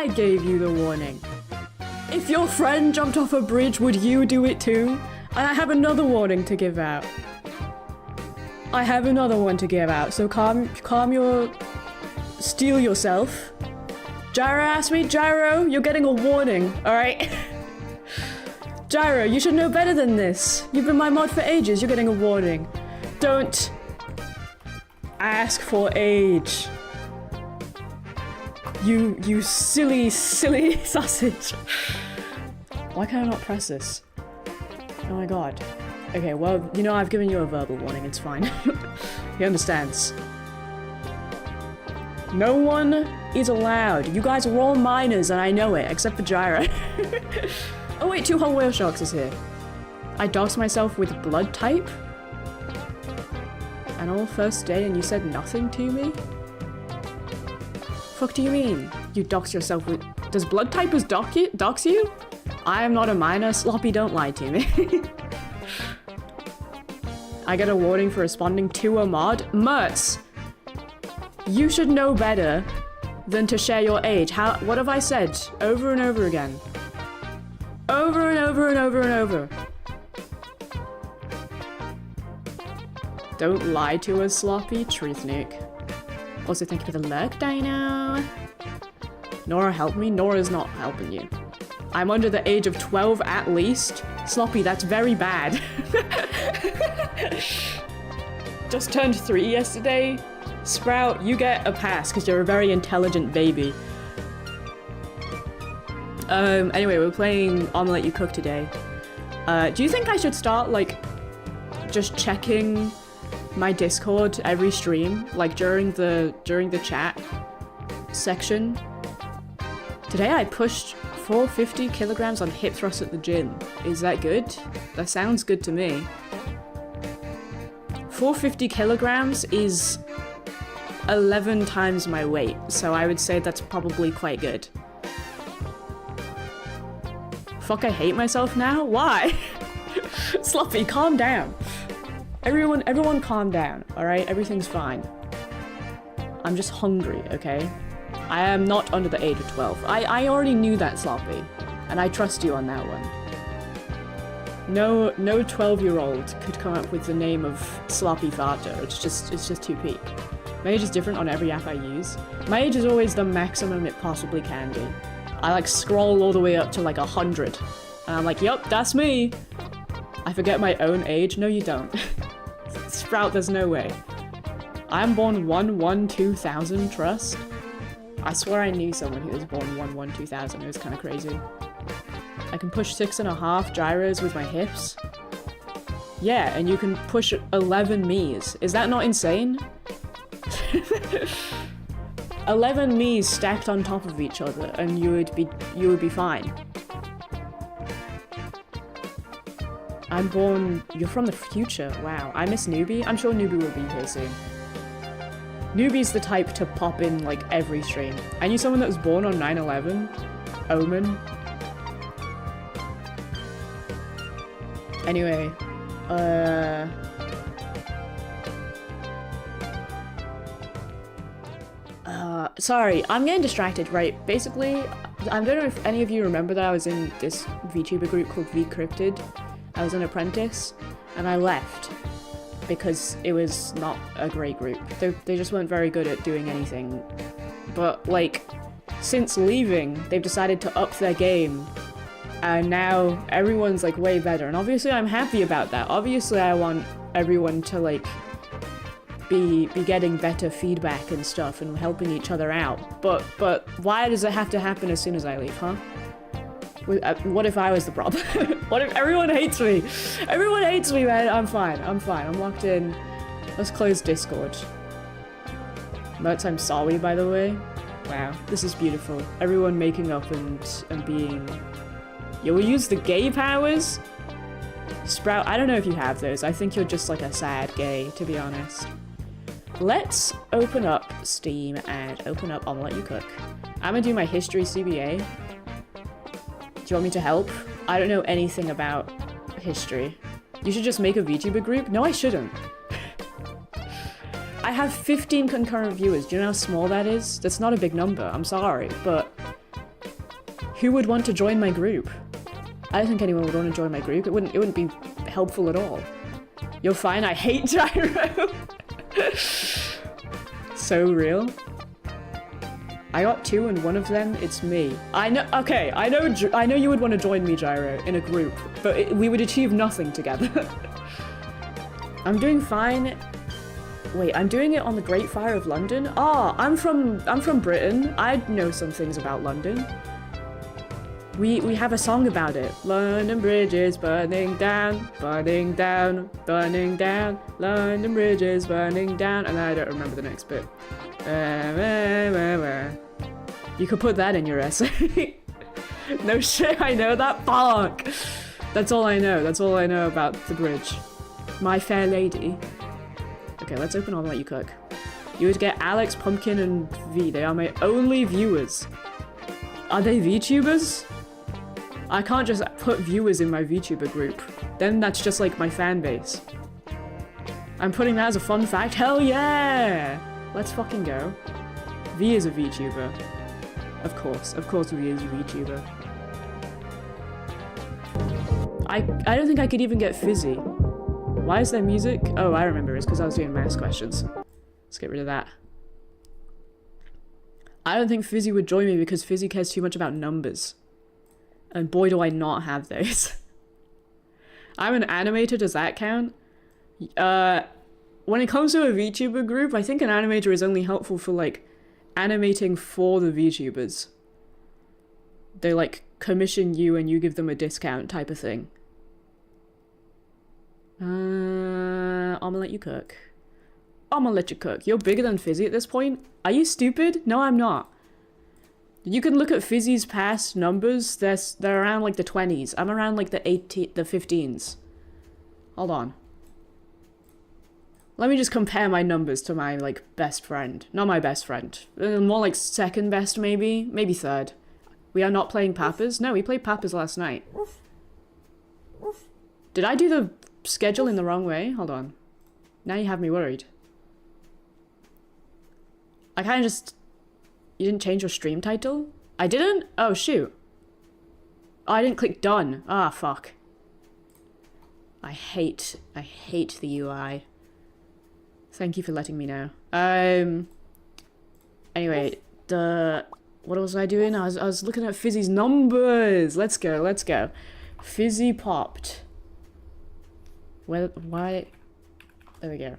I gave you the warning. If your friend jumped off a bridge, would you do it too? And I have another warning to give out. I have another one to give out, so calm your... Steel yourself. Gyro asked me, Gyro, you're getting a warning, alright? Gyro, you should know better than this. You've been my mod for ages, you're getting a warning. Don't ask for age. You silly sausage. Why can I not press this? Oh my god. Okay, well, you know, I've given you a verbal warning, it's fine. He understands. No one is allowed. You guys are all minors and I know it, except for Gyro. Oh wait, 2 whole whale sharks is here. I doxed myself with blood type? And all first day and you said nothing to me? Fuck do you mean? You dox yourself with... Does blood typers dox you? I am not a minor. Sloppy, don't lie to me. I get a warning for responding to a mod? Mertz! You should know better than to share your age. What have I said? Over and over again. Over and over and over and over. Don't lie to us, Sloppy. Truth nuke. Also, thank you for the lurk, Dino. Nora, help me. Nora's not helping you. I'm under the age of 12 at least. Sloppy, that's very bad. Just turned 3 yesterday. Sprout, you get a pass because you're a very intelligent baby. Anyway, we're playing Omelet You Cook today. Do you think I should start, like, just checking my Discord every stream, like during the chat section? Today I pushed 450 kilograms on hip thrust at the gym. Is that good? That sounds good to me. 450 kilograms is 11 times my weight, so I would say that's probably quite good. Fuck, I hate myself now? Why? Sloppy, calm down. Everyone calm down, alright? Everything's fine. I'm just hungry, okay? I am not under the age of 12. I already knew that, Sloppy, and I trust you on that one. No 12-year-old could come up with the name of Sloppy Farter. It's just too peak. My age is different on every app I use. My age is always the maximum it possibly can be. I like scroll all the way up to like 100. And I'm like, yup, that's me. I forget my own age. No, you don't. Sprout, there's no way. I'm born 1/1/2000, trust. I swear I knew someone who was born 1/1/2000. It was kind of crazy. I can push 6.5 gyros with my hips. Yeah, and you can push 11 me's. Is that not insane? 11 me's stacked on top of each other, and you would be fine. I'm born... You're from the future. Wow. I miss Newbie. I'm sure Newbie will be here soon. Newbie's the type to pop in, like, every stream. I knew someone that was born on 9/11. Omen. Anyway. Sorry, I'm getting distracted, right? Basically, I don't know if any of you remember that I was in this VTuber group called VCrypted. I was an apprentice, and I left because it was not a great group. They just weren't very good at doing anything. But, like, since leaving, they've decided to up their game, and now everyone's, like, way better. And obviously I'm happy about that. Obviously I want everyone to, like, be getting better feedback and stuff and helping each other out. But why does it have to happen as soon as I leave, huh? What if I was the problem? What if everyone hates me? Everyone hates me, man. I'm fine. I'm locked in. Let's close Discord. Mertz, I'm sorry, by the way. Wow, this is beautiful. Everyone making up and being... Yo, we use the gay powers? Sprout, I don't know if you have those. I think you're just like a sad gay, to be honest. Let's open up Steam and open up Omelet You Cook. I'm gonna do my history CBA. Do you want me to help? I don't know anything about history. You should just make a VTuber group? No, I shouldn't. I have 15 concurrent viewers. Do you know how small that is? That's not a big number. I'm sorry, but Who would want to join my group? I don't think anyone would want to join my group. It wouldn't be helpful at all. You're fine, I hate gyro. So real. I got 2 and one of them, it's me. I know, okay, I know you would want to join me, Gyro, in a group, but we would achieve nothing together. I'm doing fine. Wait, I'm doing it on the Great Fire of London? Ah, I'm from Britain. I know some things about London. We have a song about it. London Bridge is burning down, burning down, burning down. London Bridge is burning down, and I don't remember the next bit. You could put that in your essay. No shit, I know that. Fuck. That's all I know. That's all I know about the bridge. My Fair Lady. Okay, let's open Omelet, you cook. You would get Alex, Pumpkin, and V. They are my only viewers. Are they VTubers? I can't just put viewers in my VTuber group. Then that's just like my fan base. I'm putting that as a fun fact. Hell yeah! Let's fucking go. V is a VTuber. Of course V is a VTuber. I don't think I could even get Fizzy. Why is there music? Oh, I remember, it's because I was doing math questions. Let's get rid of that. I don't think Fizzy would join me because Fizzy cares too much about numbers. And boy do I not have those. I'm an animator, does that count? When it comes to a VTuber group, I think an animator is only helpful for like animating for the VTubers. They like commission you and you give them a discount type of thing. Omelet you cook. Omelet you cook. You're bigger than Fizzy at this point? Are you stupid? No, I'm not. You can look at Fizzy's past numbers. They're around like the 20s. I'm around like the 15s. Hold on. Let me just compare my numbers to my like best friend. Not my best friend. More like second best maybe. Maybe third. We are not playing Papas? No, we played Papas last night. Did I do the schedule in the wrong way? Hold on. Now you have me worried. I kind of just... You didn't change your stream title? I didn't? Oh, shoot. Oh, I didn't click done. Ah, fuck. I hate the UI. Thank you for letting me know. Anyway, what was I doing? I was looking at Fizzy's numbers. Let's go. Fizzy popped. Why? There we go.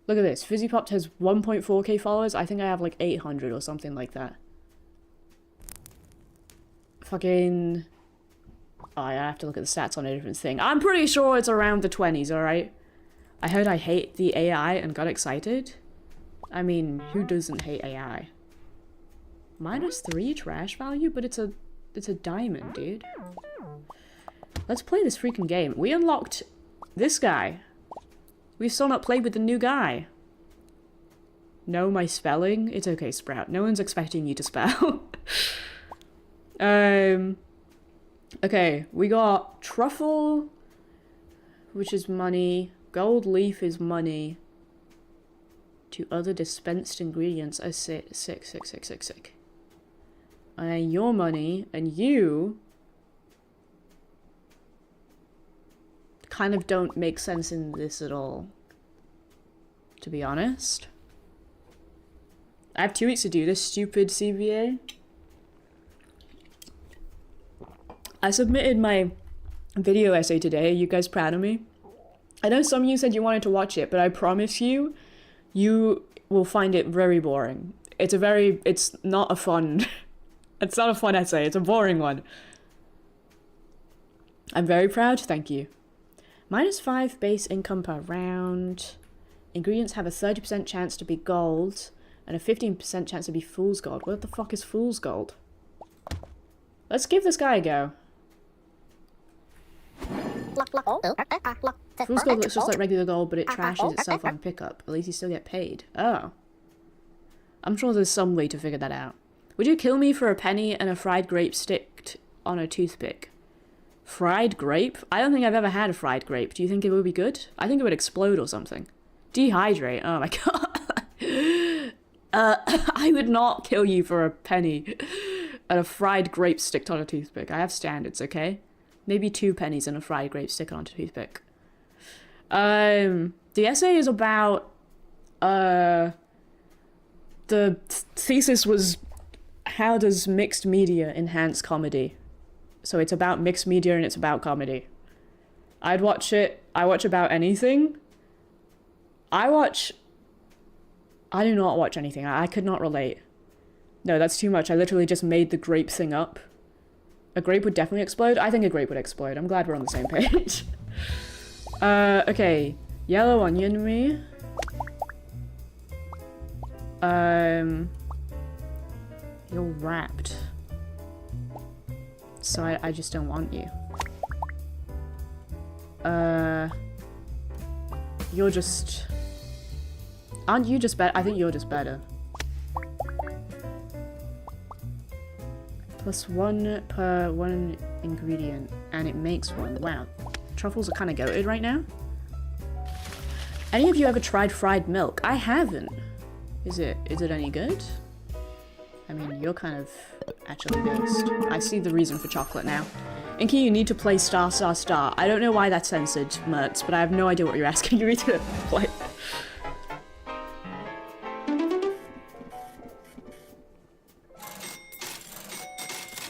Look at this. Fizzy Popped has 1.4k followers. I think I have like 800 or something like that. Fucking... Oh, I have to look at the stats on a different thing. I'm pretty sure it's around the 20s, alright? I heard I hate the AI and got excited. I mean, who doesn't hate AI? -3 trash value? But it's a diamond, dude. Let's play this freaking game. We unlocked this guy. We've still not played with the new guy. Know my spelling? It's okay, Sprout. No one's expecting you to spell. Okay, we got truffle, which is money. Gold leaf is money. To other dispensed ingredients. Oh, sick. And your money, and you... kind of don't make sense in this at all, to be honest. I have 2 weeks to do this stupid CVA. I submitted my video essay today. Are you guys proud of me? I know some of you said you wanted to watch it, but I promise you, you will find it very boring. It's not a fun, it's not a fun essay, it's a boring one. I'm very proud, thank you. -5 base income per round. Ingredients have a 30% chance to be gold and a 15% chance to be fool's gold. What the fuck is fool's gold? Let's give this guy a go. Fool's gold looks just like regular gold, but it trashes itself on pickup. At least you still get paid. Oh. I'm sure there's some way to figure that out. Would you kill me for a penny and a fried grape sticked on a toothpick? Fried grape? I don't think I've ever had a fried grape. Do you think it would be good? I think it would explode or something. Dehydrate. Oh my god. I would not kill you for a penny and a fried grape stick on a toothpick. I have standards, okay? Maybe 2 pennies and a fried grape stick on a toothpick. The essay is about, the thesis was, how does mixed media enhance comedy? So it's about mixed media and it's about comedy. I'd watch it. I watch about anything. I do not watch anything. I could not relate. No, that's too much. I literally just made the grape thing up. A grape would definitely explode? I think a grape would explode. I'm glad we're on the same page. Okay. Yellow onion me. You're wrapped. So I just don't want you. You're just... Aren't you just better? I think you're just better. +1 per 1 ingredient, and it makes 1. Wow. Truffles are kind of goated right now. Any of you ever tried fried milk? I haven't. Is it any good? I mean, you're kind of actually based. I see the reason for chocolate now. Inky, you need to play star, star, star. I don't know why that's censored, Mertz, but I have no idea what you're asking me to play.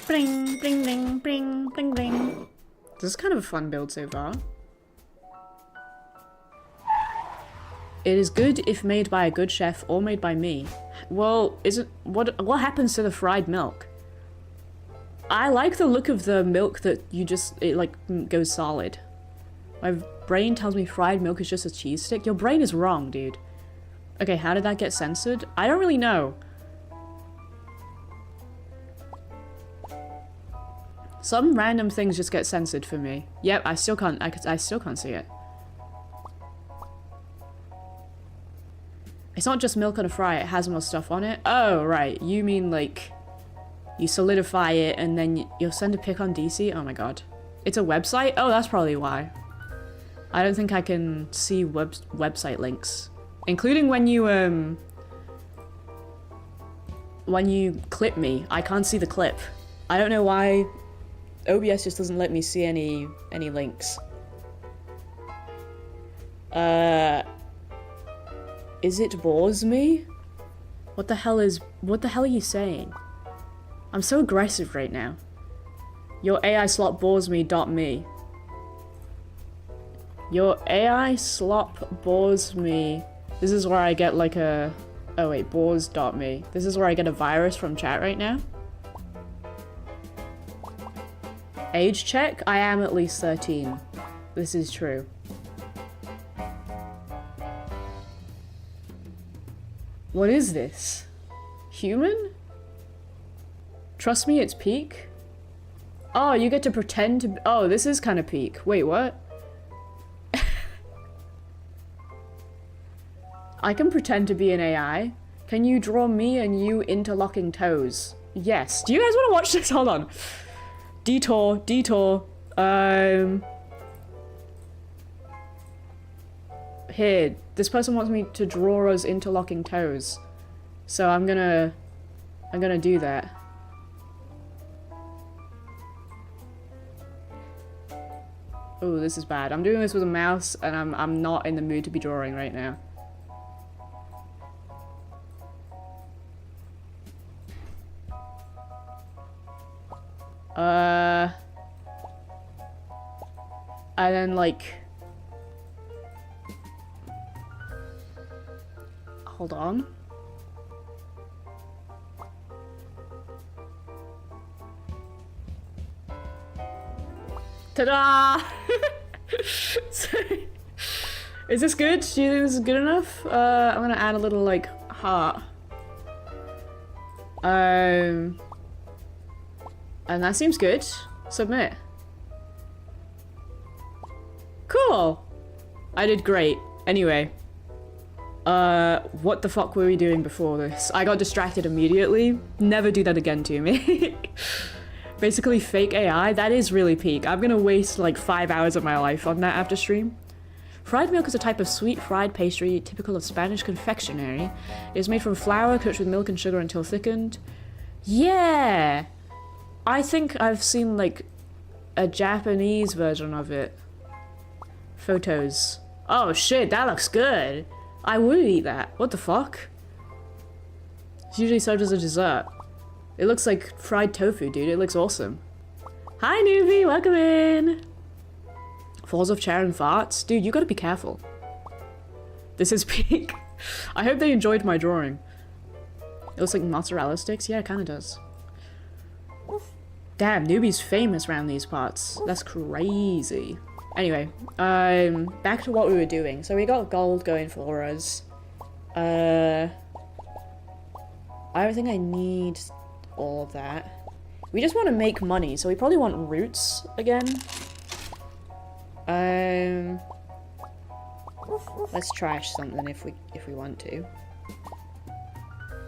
Bling, bling, bling, bling, bling, bling. This is kind of a fun build so far. It is good if made by a good chef or made by me. Well, what happens to the fried milk? I like the look of the milk that it like goes solid. My brain tells me fried milk is just a cheese stick. Your brain is wrong, dude. Okay, how did that get censored? I don't really know. Some random things just get censored for me. Yep, I still can't see it. It's not just milk on a fry, it has more stuff on it. Oh, right. You mean like you solidify it and then you'll send a pic on DC? Oh my god. It's a website? Oh, that's probably why. I don't think I can see website links. Including when you clip me, I can't see the clip. I don't know why OBS just doesn't let me see any links. Is it bores me? What the hell are you saying? I'm so aggressive right now. Your AI slop bores me. Your AI slop bores me. This is where I get like a... Oh wait, bores.me. This is where I get a virus from chat right now. Age check? I am at least 13. This is true. What is this? Human? Trust me, it's peak? Oh, you get to pretend to... Oh, this is kind of peak. Wait, what? I can pretend to be an AI. Can you draw me and you interlocking toes? Yes. Do you guys want to watch this? Hold on. Detour. Here. This person wants me to draw us interlocking toes. So I'm gonna do that. Oh, this is bad. I'm doing this with a mouse and I'm not in the mood to be drawing right now. And then like... Hold on. Ta-da! Is this good? Do you think this is good enough? I'm gonna add a little like heart. And that seems good. Submit. Cool! I did great. Anyway. What the fuck were we doing before this? I got distracted immediately. Never do that again to me. Basically fake AI, that is really peak. I'm gonna waste like 5 hours of my life on that after stream. Fried milk is a type of sweet fried pastry typical of Spanish confectionery. It is made from flour cooked with milk and sugar until thickened. Yeah! I think I've seen, like, a Japanese version of it. Photos. Oh shit, that looks good! I would eat that. What the fuck? It's usually served as a dessert. It looks like fried tofu, dude. It looks awesome. Hi, newbie! Welcome in! Falls off chair and farts? Dude, you gotta be careful. This is peak. I hope they enjoyed my drawing. It looks like mozzarella sticks? Yeah, it kinda does. Damn, newbie's famous around these parts. That's crazy. Anyway, back to what we were doing. So we got gold going for us. I don't think I need all of that. We just want to make money, so we probably want roots again. Let's trash something if we want to.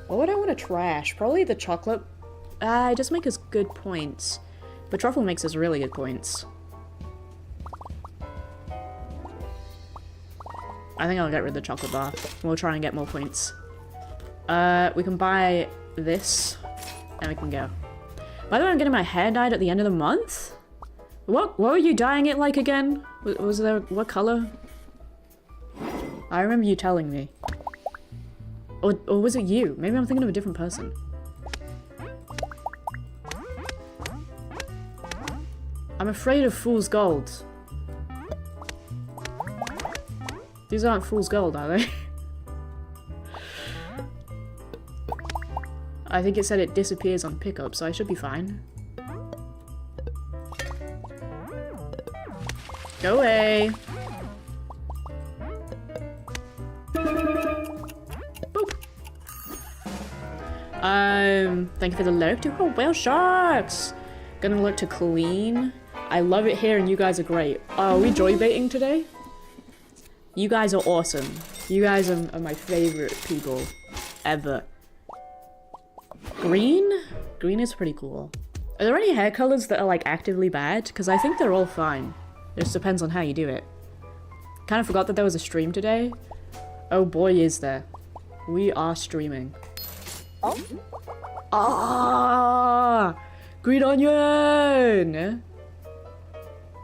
What would I want to trash? Probably the chocolate. It does make us good points, but truffle makes us really good points. I think I'll get rid of the chocolate bar. We'll try and get more points. We can buy this, and we can go. By the way, I'm getting my hair dyed at the end of the month? What were you dyeing it like again? Was there, what color? I remember you telling me. Or was it you? Maybe I'm thinking of a different person. I'm afraid of fool's gold. These aren't fool's gold, are they? I think it said it disappears on pickup, so I should be fine. Go away! Boop! Thank you for the lurk to whale sharks! Gonna look to clean. I love it here and you guys are great. Are we joy baiting today? You guys are awesome. You guys are my favorite people ever. Green? Green is pretty cool. Are there any hair colors that are like actively bad? Because I think they're all fine. It just depends on how you do it. Kind of forgot that there was a stream today. Oh boy, is there. We are streaming. Oh. Ah! Green onion!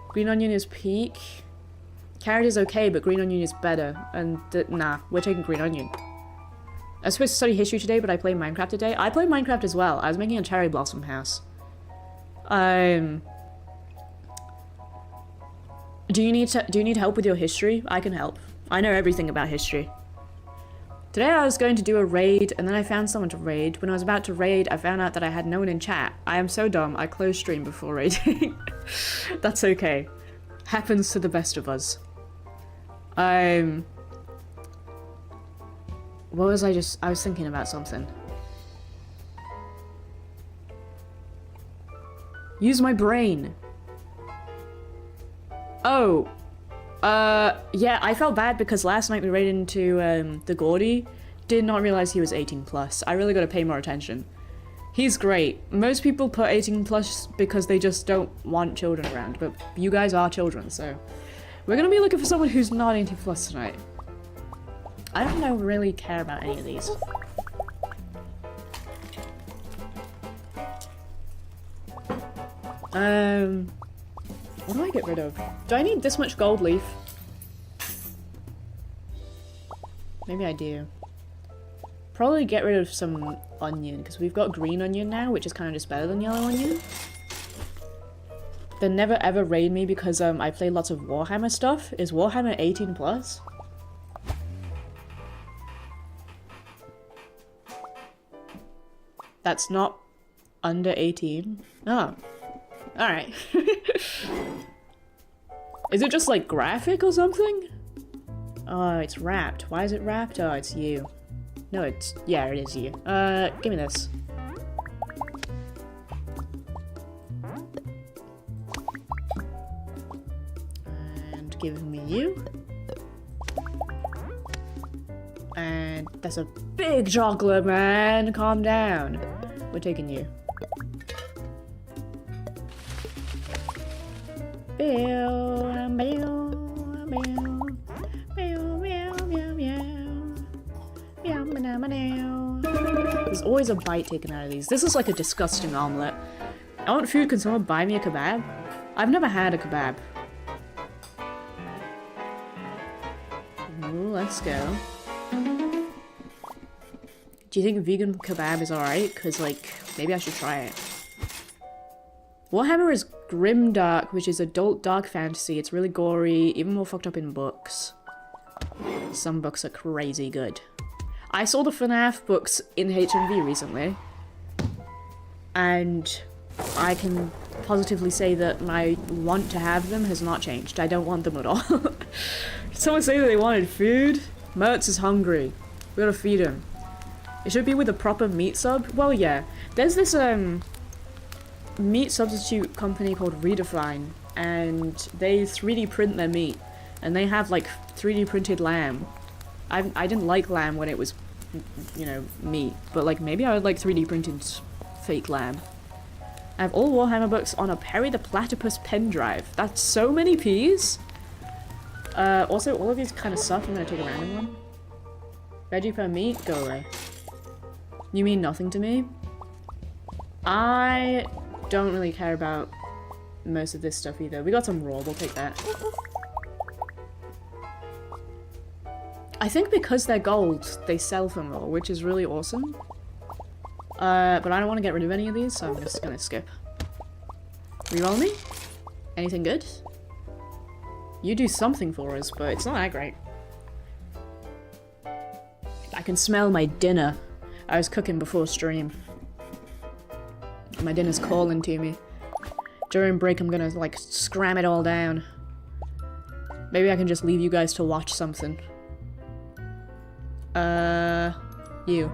Green onion is peak. Carrot is okay, but green onion is better. And nah, we're taking green onion. I was supposed to study history today, but I played Minecraft today. I played Minecraft as well. I was making a cherry blossom house. Do you need help with your history? I can help. I know everything about history. Today I was going to do a raid, and then I found someone to raid. When I was about to raid, I found out that I had no one in chat. I am so dumb. I closed stream before raiding. That's okay. Happens to the best of us. What was I was thinking about something. Use my brain. Oh. Yeah, I felt bad because last night we raided into, the Gordy. Did not realize he was 18 plus. I really gotta pay more attention. He's great. Most people put 18 plus because they just don't want children around, but you guys are children, so. We're gonna be looking for someone who's not 18 plus tonight. I don't really care about any of these. What do I get rid of? Do I need this much gold leaf? Maybe I do. Probably get rid of some onion, because we've got green onion now, which is kind of just better than yellow onion. They never ever raid me because I play lots of Warhammer stuff. Is Warhammer 18 plus? That's not under 18? Oh. Alright. Is it just like graphic or something? Oh, it's wrapped. Why is it wrapped? Oh, it's you. No, it's... yeah, it is you. Give me this. And give me you. And that's a big chocolate, man! Calm down. We're taking you. There's always a bite taken out of these. This is like a disgusting omelet. I want food. Can someone buy me a kebab? I've never had a kebab. Ooh, let's go. Do you think a vegan kebab is alright? Because, like, maybe I should try it. Warhammer is grim dark, which is adult dark fantasy. It's really gory, even more fucked up in books. Some books are crazy good. I saw the FNAF books in HMV recently. And I can positively say that my want to have them has not changed. I don't want them at all. Someone say that they wanted food? Mertz is hungry. We gotta feed him. It should be with a proper meat sub? Well, yeah. There's this, meat substitute company called Redefine, and they 3D print their meat. And they have, like, 3D printed lamb. I didn't like lamb when it was, you know, meat. But, like, maybe I would like 3D printed fake lamb. I have all Warhammer books on a Perry the Platypus pen drive. That's so many P's! Also, all of these kind of suck. I'm gonna take a random one. Veggie per meat? Go away. You mean nothing to me? I don't really care about most of this stuff either. We got some raw, we'll take that. I think because they're gold, they sell for more, which is really awesome. But I don't want to get rid of any of these, so I'm just gonna skip. Reroll me? Anything good? You do something for us, but it's not that great. I can smell my dinner. I was cooking before stream. My dinner's calling to me. During break, I'm gonna, like, scram it all down. Maybe I can just leave you guys to watch something. You.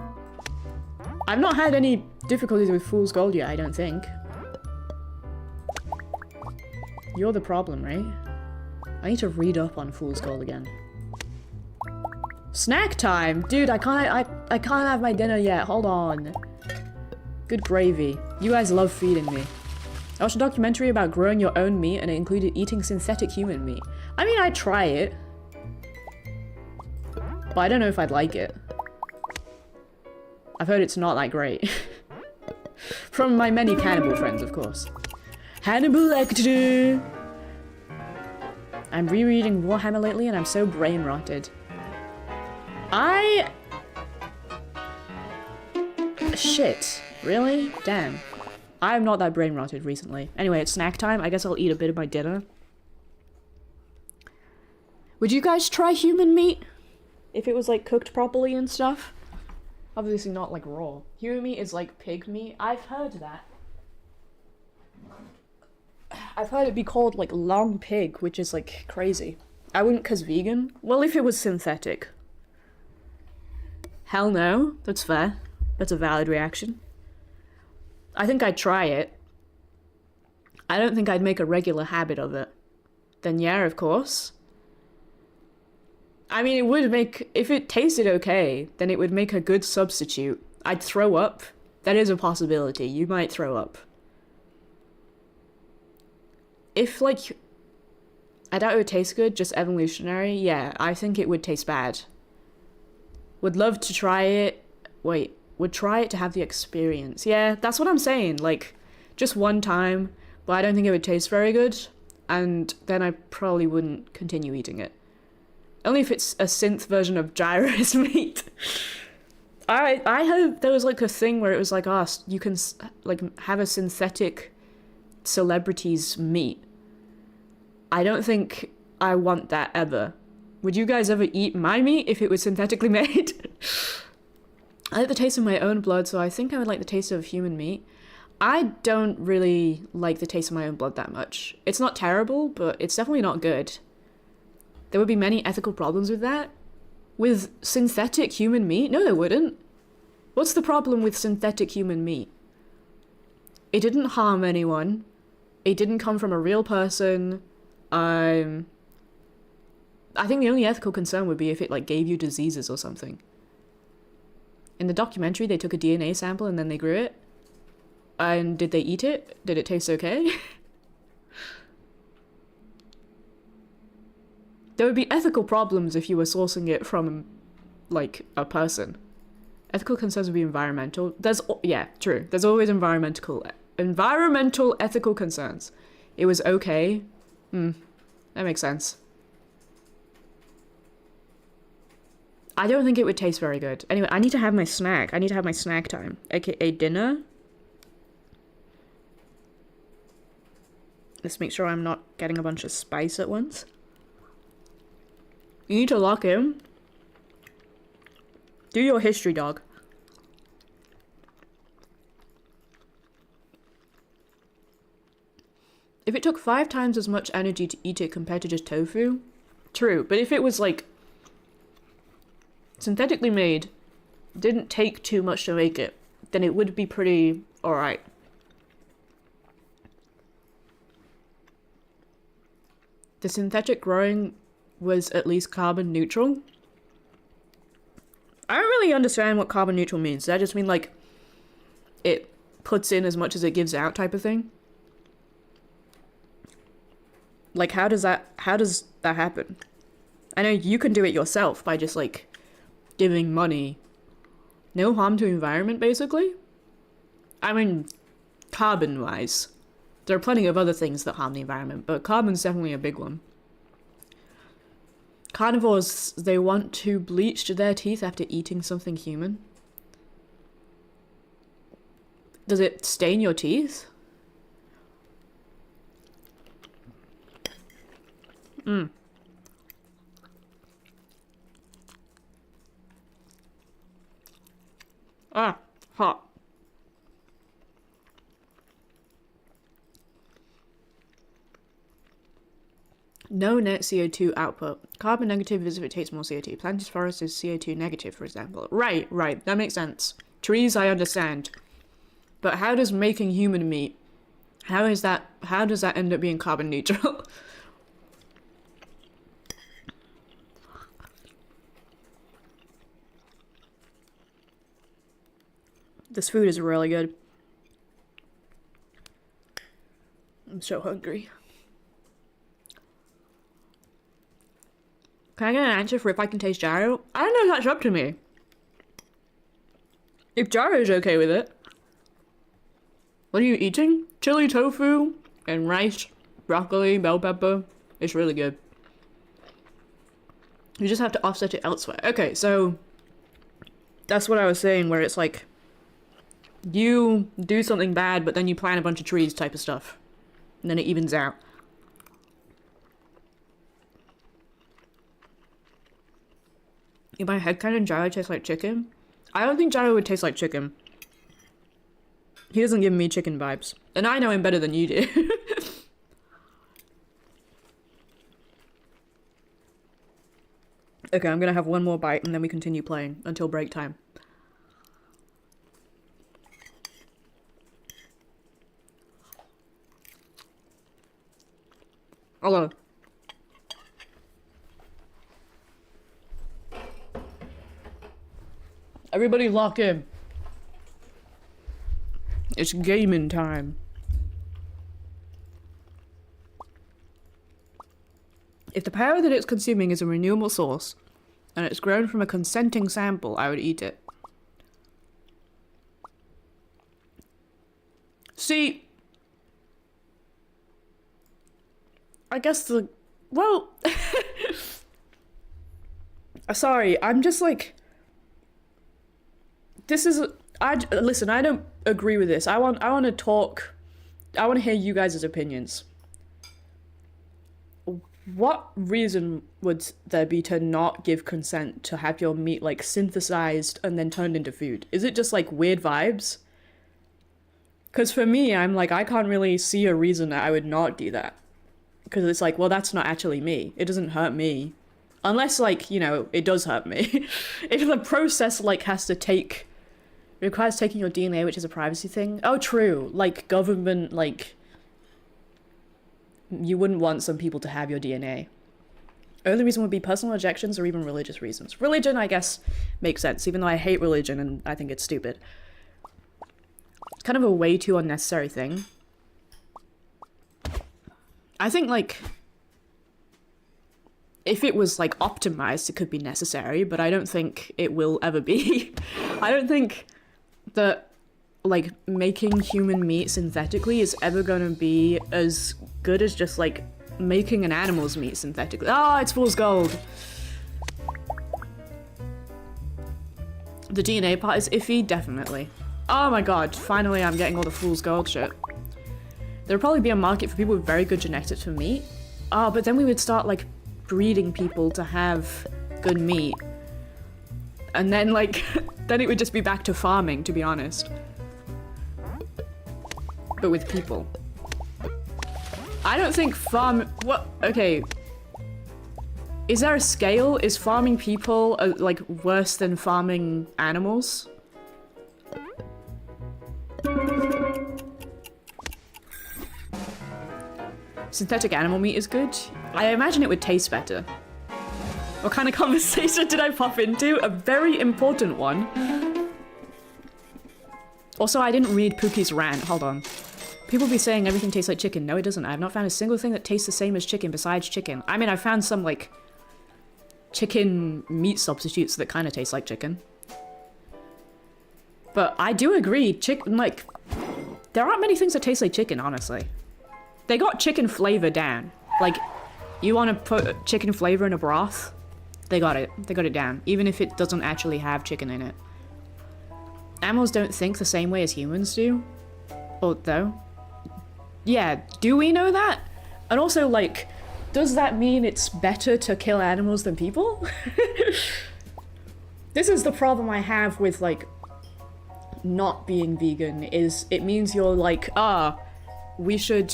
I've not had any difficulties with Fool's Gold yet, I don't think. You're the problem, right? I need to read up on Fool's Gold again. Snack time! Dude, I can't have my dinner yet, hold on. Good gravy. You guys love feeding me. I watched a documentary about growing your own meat and it included eating synthetic human meat. I mean, I'd try it. But I don't know if I'd like it. I've heard it's not that great. From my many cannibal friends, of course. Hannibal Lecter! I'm rereading Warhammer lately and I'm so brain rotted. Shit. Really? Damn. I'm not that brain rotted recently. Anyway, it's snack time. I guess I'll eat a bit of my dinner. Would you guys try human meat? If it was, like, cooked properly and stuff? Obviously not, like, raw. Human meat is like pig meat. I've heard that. I've heard it be called, like, long pig, which is, like, crazy. I wouldn't, 'cause vegan. Well, if it was synthetic. Hell no. That's fair. That's a valid reaction. I think I'd try it. I don't think I'd make a regular habit of it. Then yeah, of course. I mean, it would make... If it tasted okay, then it would make a good substitute. I'd throw up. That is a possibility. You might throw up. If, like... I doubt it would taste good, just evolutionary. Yeah, I think it would taste bad. Would love to try it. Wait. Would try it to have the experience. Yeah, that's what I'm saying. Like, just one time. But I don't think it would taste very good. And then I probably wouldn't continue eating it. Only if it's a synth version of Gyro's meat. I heard there was like a thing where it was like, oh, you can like have a synthetic celebrity's meat. I don't think I want that ever. Would you guys ever eat my meat if it was synthetically made? I like the taste of my own blood, so I think I would like the taste of human meat. I don't really like the taste of my own blood that much. It's not terrible, but it's definitely not good. There would be many ethical problems with that. With synthetic human meat? No, there wouldn't. What's the problem with synthetic human meat? It didn't harm anyone. It didn't come from a real person. I think the only ethical concern would be if it, like, gave you diseases or something. In the documentary, they took a DNA sample and then they grew it. And did they eat it? Did it taste okay? There would be ethical problems if you were sourcing it from, like, a person. Ethical concerns would be environmental. Yeah, true. There's always environmental ethical concerns. It was okay. That makes sense. I don't think it would taste very good. Anyway, I need to have my snack. I need to have my snack time, aka dinner. Let's make sure I'm not getting a bunch of spice at once. You need to lock in. Do your history, dog. If it took 5 times as much energy to eat it compared to just tofu, true. But if it was like synthetically made, didn't take too much to make it, then it would be pretty alright. The synthetic growing was at least carbon neutral. I don't really understand what carbon neutral means. Does that just mean like it puts in as much as it gives out type of thing? Like how does that happen? I know you can do it yourself by just like giving money. No harm to environment basically. I mean carbon wise. There are plenty of other things that harm the environment, but carbon's definitely a big one. Carnivores, they want to bleach their teeth after eating something human. Does it stain your teeth? Ah, hot. No net CO2 output. Carbon negative is if it takes more CO2. Planted forest is CO2 negative, for example. Right. That makes sense. Trees, I understand. But how does making human meat, how does that end up being carbon neutral? This food is really good. I'm so hungry. Can I get an answer for if I can taste gyro? I don't know if that's up to me. If gyro's okay with it. What are you eating? Chili tofu and rice, broccoli, bell pepper. It's really good. You just have to offset it elsewhere. Okay, so that's what I was saying, where it's like you do something bad, but then you plant a bunch of trees type of stuff. And then it evens out. In my head canon, gyro tastes like chicken. I don't think gyro would taste like chicken. He doesn't give me chicken vibes. And I know him better than you do. Okay, I'm gonna have one more bite and then we continue playing until break time. Hello. Everybody lock in. It's gaming time. If the power that it's consuming is a renewable source, and it's grown from a consenting sample, I would eat it. See, I guess well, sorry, I'm just like, listen, I don't agree with this. I want to talk, I want to hear you guys' opinions. What reason would there be to not give consent to have your meat like synthesized and then turned into food? Is it just like weird vibes? Because for me, I'm like, I can't really see a reason that I would not do that. Because it's like, well, that's not actually me. It doesn't hurt me. Unless like, you know, it does hurt me. If the process like requires taking your DNA, which is a privacy thing. Oh, true. Like government, like, you wouldn't want some people to have your DNA. Only reason would be personal objections or even religious reasons. Religion, I guess, makes sense, even though I hate religion and I think it's stupid. It's kind of a way too unnecessary thing. I think, like, if it was like optimized, it could be necessary, but I don't think it will ever be. I don't think that like making human meat synthetically is ever gonna be as good as just like making an animal's meat synthetically. Oh, it's fool's gold. The DNA part is iffy, definitely. Oh my god, finally I'm getting all the fool's gold shit. There'll probably be a market for people with very good genetics for meat. Oh, but then we would start like breeding people to have good meat. And then like, then it would just be back to farming, to be honest. But with people. I don't think okay. Is there a scale? Is farming people like worse than farming animals? Synthetic animal meat is good. I imagine it would taste better. What kind of conversation did I pop into? A very important one. Also, I didn't read Pookie's rant. Hold on. People be saying everything tastes like chicken. No, it doesn't. I have not found a single thing that tastes the same as chicken besides chicken. I mean, I found some, like, chicken meat substitutes that kind of taste like chicken. But I do agree, like, there aren't many things that taste like chicken, honestly. They got chicken flavor down. Like, you want to put chicken flavor in a broth? They got it. They got it down. Even if it doesn't actually have chicken in it. Animals don't think the same way as humans do. Or, though. Yeah, do we know that? And also, like, does that mean it's better to kill animals than people? This is the problem I have with, like, not being vegan, is it means you're like, we should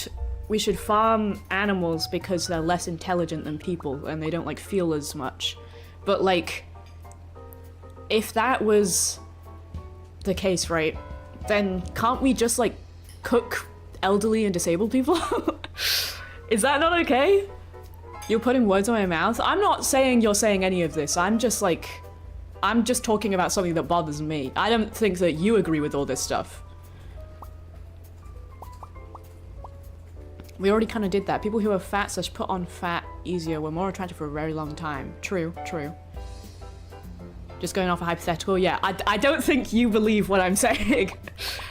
farm animals because they're less intelligent than people and they don't, like, feel as much. But, like, if that was the case, right, then can't we just, like, cook elderly and disabled people? Is that not okay? You're putting words in my mouth? I'm not saying you're saying any of this. I'm just, like, I'm just talking about something that bothers me. I don't think that you agree with all this stuff. We already kind of did that. People who are fat / put on fat easier were more attractive for a very long time. True, true. Just going off a hypothetical, yeah. I don't think you believe what I'm saying.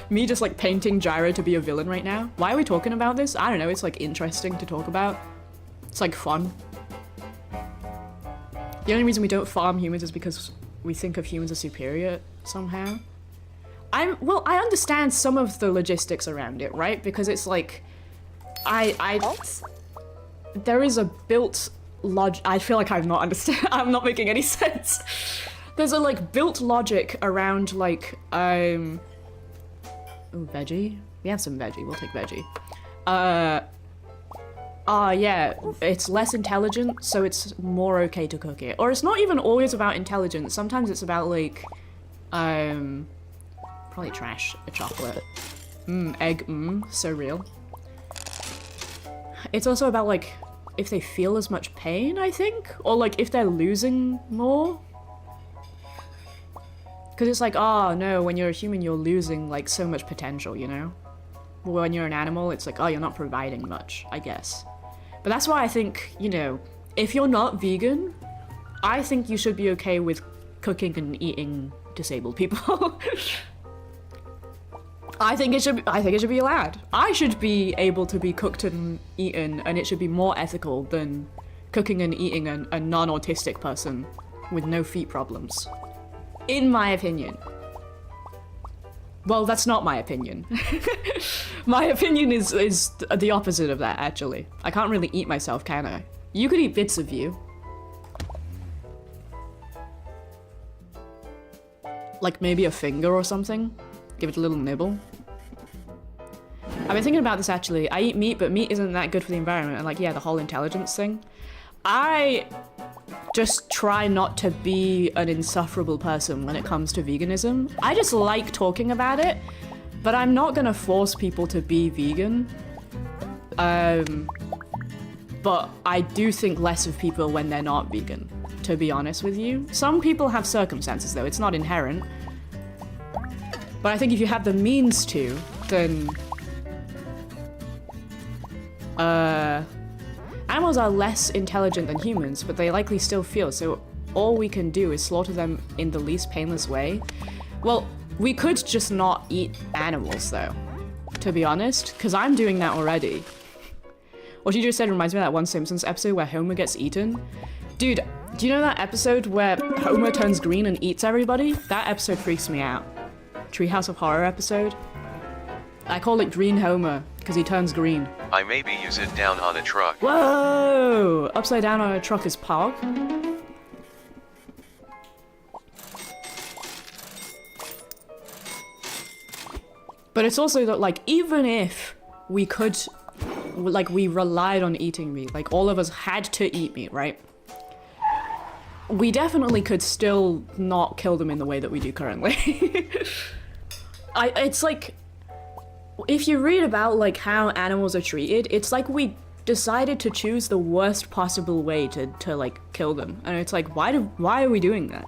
Me just like painting Gyro to be a villain right now. Why are we talking about this? I don't know, it's like interesting to talk about. It's like fun. The only reason we don't farm humans is because we think of humans as superior somehow. Well, I understand some of the logistics around it, right? Because it's like, there is a built I feel like I'm not making any sense. There's a like built logic around like, ooh, veggie? We have some veggie, we'll take veggie. Yeah, it's less intelligent, so it's more okay to cook it. Or it's not even always about intelligence, sometimes it's about like, probably trash, a chocolate. Egg, so real. It's also about like, if they feel as much pain, I think? Or like, if they're losing more? Because it's like, oh no, when you're a human, you're losing like so much potential, you know? But when you're an animal, it's like, oh, you're not providing much, I guess. But that's why I think, you know, if you're not vegan, I think you should be okay with cooking and eating disabled people. I think it should be allowed. I should be able to be cooked and eaten, and it should be more ethical than cooking and eating a non-autistic person with no feet problems. In my opinion. Well, that's not my opinion. My opinion is the opposite of that, actually. I can't really eat myself, can I? You could eat bits of you. Like maybe a finger or something. Give it a little nibble. I've been thinking about this actually. I eat meat, but meat isn't that good for the environment. And like, yeah, the whole intelligence thing. I just try not to be an insufferable person when it comes to veganism. I just like talking about it, but I'm not gonna force people to be vegan. But I do think less of people when they're not vegan, to be honest with you. Some people have circumstances though, it's not inherent. But I think if you have the means to, then... Animals are less intelligent than humans, but they likely still feel, so all we can do is slaughter them in the least painless way. Well, we could just not eat animals, though, to be honest, because I'm doing that already. What you just said reminds me of that one Simpsons episode where Homer gets eaten. Dude, do you know that episode where Homer turns green and eats everybody? That episode freaks me out. Treehouse of Horror episode. I call it Green Homer, because he turns green. I maybe use it down on a truck. Whoa! Upside down on a truck is Pog. But it's also that, like, even if we could, like, we relied on eating meat, like, all of us had to eat meat, right? We definitely could still not kill them in the way that we do currently. It's like, if you read about, like, how animals are treated, it's like we decided to choose the worst possible way to like, kill them. And it's like, why are we doing that?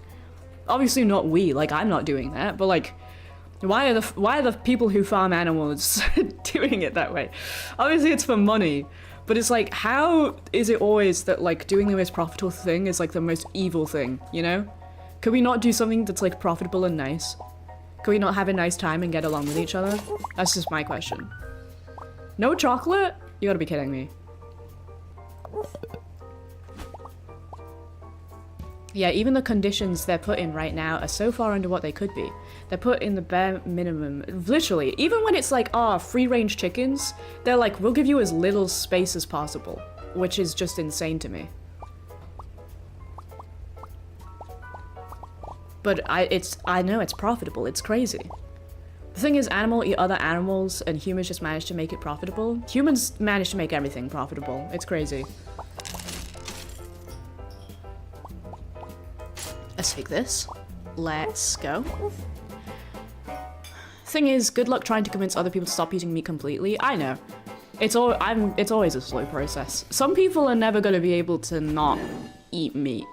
Obviously not we, like, I'm not doing that, but, like, why are the people who farm animals doing it that way? Obviously it's for money, but it's like, how is it always that, like, doing the most profitable thing is, like, the most evil thing, you know? Could we not do something that's, like, profitable and nice? Could we not have a nice time and get along with each other? That's just my question. No chocolate? You gotta be kidding me. Yeah, even the conditions they're put in right now are so far under what they could be. They're put in the bare minimum. Literally, even when it's like, free-range chickens, they're like, we'll give you as little space as possible, which is just insane to me. But I know it's profitable, it's crazy. The thing is, animals eat other animals, and humans just manage to make it profitable. Humans manage to make everything profitable. It's crazy. Let's take this. Let's go. Thing is, good luck trying to convince other people to stop eating meat completely. I know. It's always a slow process. Some people are never going to be able to not eat meat.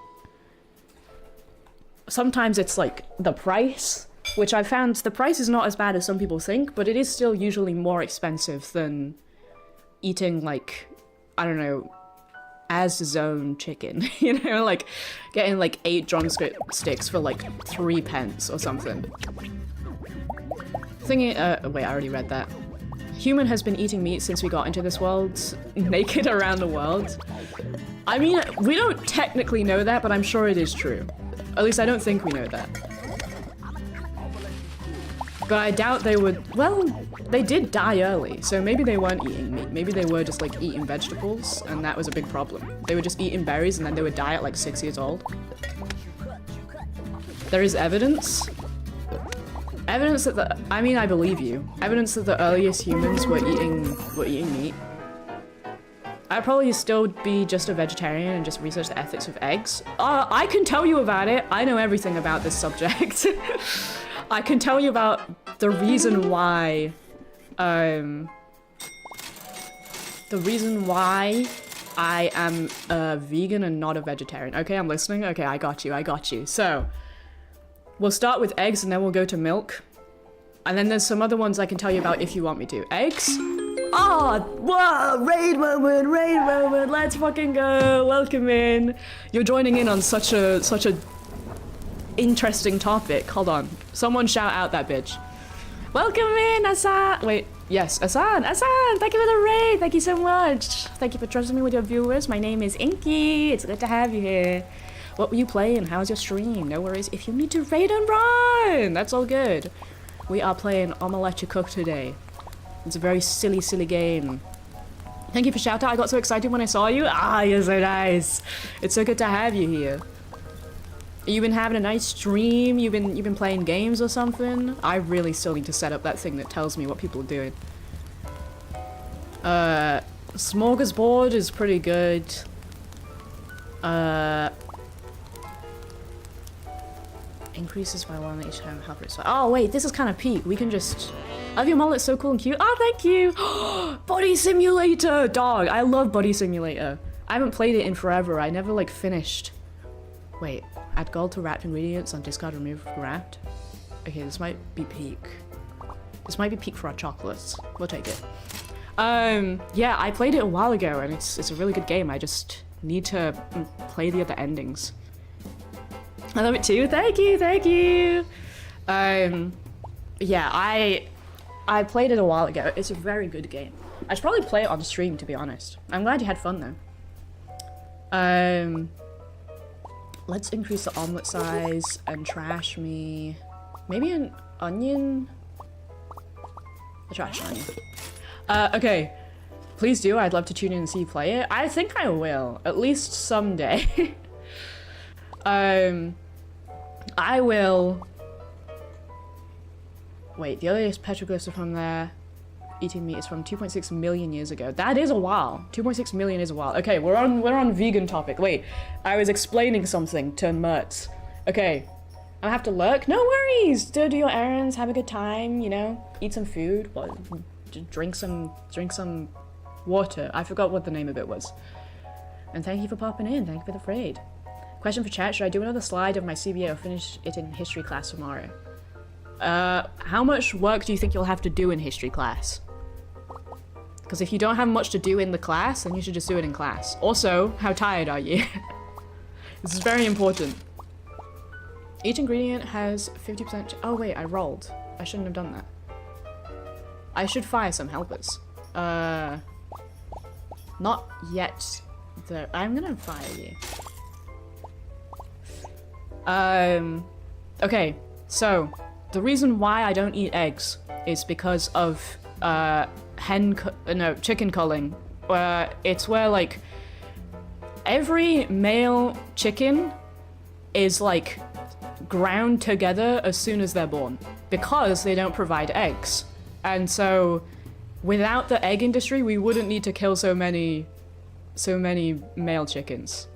Sometimes it's like the price, which I found the price is not as bad as some people think, but it is still usually more expensive than eating, like, I don't know, as zone chicken, you know, like getting like 8 drumsticks for like 3 pence or something. Wait, I already read that. Human has been eating meat since we got into this world, naked around the world. I mean, we don't technically know that, but I'm sure it is true. At least I don't think we know that. But I doubt they would, well, they did die early, so maybe they weren't eating meat. Maybe they were just like eating vegetables, and that was a big problem. They were just eating berries and then they would die at like 6 years old. There is evidence. Evidence that I believe you. Evidence that the earliest humans were eating meat. I'd probably still be just a vegetarian and just research the ethics of eggs. I can tell you about it. I know everything about this subject. I can tell you about the reason why, I am a vegan and not a vegetarian. Okay, I'm listening. Okay, I got you. So, we'll start with eggs and then we'll go to milk. And then there's some other ones I can tell you about if you want me to. Eggs? Oh, whoa, raid moment, let's fucking go, welcome in. You're joining in on such a interesting topic. Hold on, someone shout out that bitch. Welcome in, Asan. Wait, yes, Asan, thank you for the raid, thank you so much. Thank you for trusting me with your viewers. My name is Inky, it's good to have you here. What were you playing? How's your stream? No worries if you need to raid and run, that's all good. We are playing Omelet to Cook today. It's a very silly game. Thank you for shout out. I got so excited when I saw you. You're so nice. It's so good to have you here. You've been having a nice stream. You've been playing games or something. I really still need to set up that thing that tells me what people are doing. Smorgasbord is pretty good. Increases by 1 each time help it. Oh wait, this is kind of peak. We can just. I love your mullet, so cool and cute. Oh, thank you. Body Simulator, dog. I love Body Simulator. I haven't played it in forever. I never like finished. Wait, add gold to wrapped ingredients on discard remove wrapped. Okay, this might be peak. This might be peak for our chocolates. We'll take it. Yeah, I played it a while ago, and it's a really good game. I just need to play the other endings. I love it too. Thank you, thank you. Yeah, I played it a while ago. It's a very good game. I should probably play it on stream, to be honest. I'm glad you had fun though. Let's increase the omelet size and trash me. Maybe an onion. A trash onion. Okay. Please do. I'd love to tune in and see you play it. I think I will, at least someday. I will. Wait, the earliest petroglyphs are from there. Eating meat is from 2.6 million years ago. That is a while. 2.6 million is a while. Okay, we're on vegan topic. Wait, I was explaining something to Mertz. Okay, I have to lurk. No worries. Do your errands. Have a good time. You know, eat some food. Well, drink some water. I forgot what the name of it was. And thank you for popping in. Thank you for the raid. Question for chat: should I do another slide of my CBA or finish it in history class tomorrow? How much work do you think you'll have to do in history class? Because if you don't have much to do in the class, then you should just do it in class. Also, how tired are you? This is very important. Each ingredient has 50%. Oh wait, I rolled. I shouldn't have done that. I should fire some helpers. Not yet. I'm gonna fire you. Okay, so the reason why I don't eat eggs is because of chicken culling. It's where like every male chicken is like ground together as soon as they're born because they don't provide eggs. And so without the egg industry, we wouldn't need to kill so many male chickens.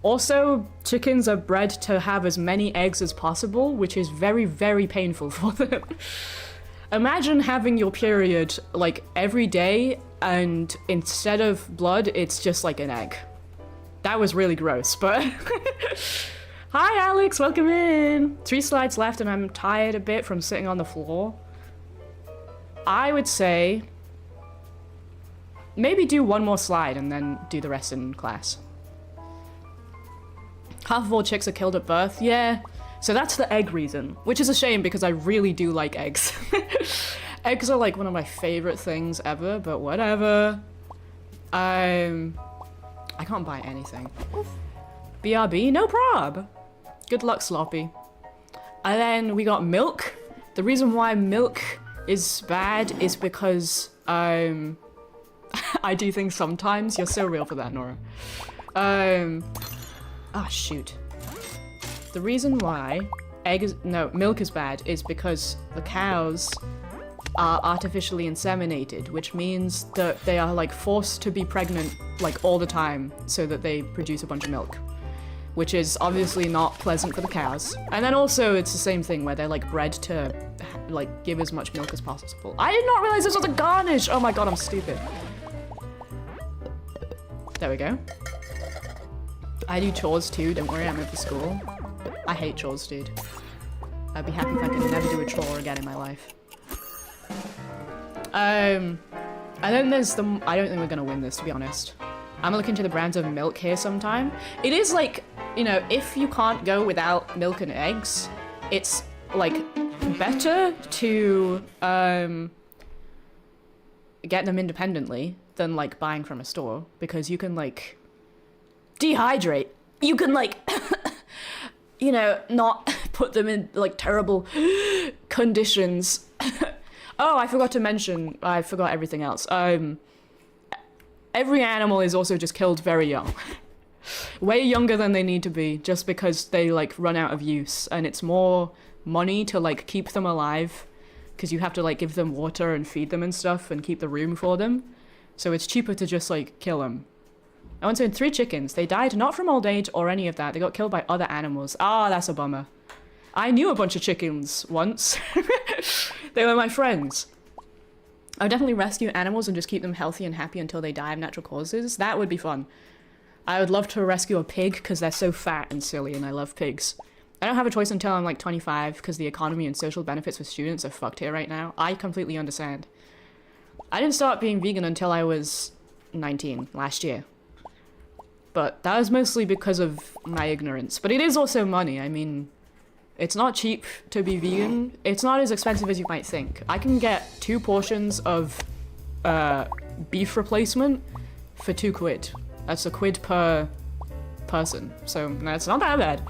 Also, chickens are bred to have as many eggs as possible, which is very, very painful for them. Imagine having your period like every day and instead of blood, it's just like an egg. That was really gross, but... Hi Alex, welcome in! 3 slides left and I'm tired a bit from sitting on the floor. I would say... maybe do one more slide and then do the rest in class. Half of all chicks are killed at birth. Yeah, so that's the egg reason, which is a shame because I really do like eggs. Eggs are like one of my favorite things ever, but whatever. I can't buy anything. BRB, no prob. Good luck, Sloppy. And then we got milk. The reason why milk is bad is because I do things sometimes. You're so real for that, Nora. Ah, shoot. The reason why milk is bad is because the cows are artificially inseminated, which means that they are like forced to be pregnant like all the time so that they produce a bunch of milk, which is obviously not pleasant for the cows. And then also it's the same thing where they're like bred to like give as much milk as possible. I did not realize this was a garnish! Oh my god, I'm stupid. There we go. I do chores too, don't worry, I'm at the school. I hate chores, dude. I'd be happy if I could never do a chore again in my life. And then there's the... I don't think we're gonna win this, to be honest. I'm gonna look into the brands of milk here sometime. It is like, you know, if you can't go without milk and eggs, it's like better to get them independently than like buying from a store, because you can like dehydrate. You can like, you know, not put them in like terrible conditions. Oh, I forgot to mention, I forgot everything else. Every animal is also just killed very young. Way younger than they need to be, just because they like run out of use, and it's more money to like keep them alive, because you have to like give them water and feed them and stuff and keep the room for them. So it's cheaper to just like kill them. I once had 3 chickens. They died not from old age or any of that. They got killed by other animals. Ah, that's a bummer. I knew a bunch of chickens once. They were my friends. I would definitely rescue animals and just keep them healthy and happy until they die of natural causes. That would be fun. I would love to rescue a pig because they're so fat and silly and I love pigs. I don't have a choice until I'm like 25 because the economy and social benefits for students are fucked here right now. I completely understand. I didn't start being vegan until I was 19 last year. But that was mostly because of my ignorance. But it is also money. I mean, it's not cheap to be vegan. It's not as expensive as you might think. I can get 2 portions of beef replacement for £2. That's £1 per person. So that's not that bad.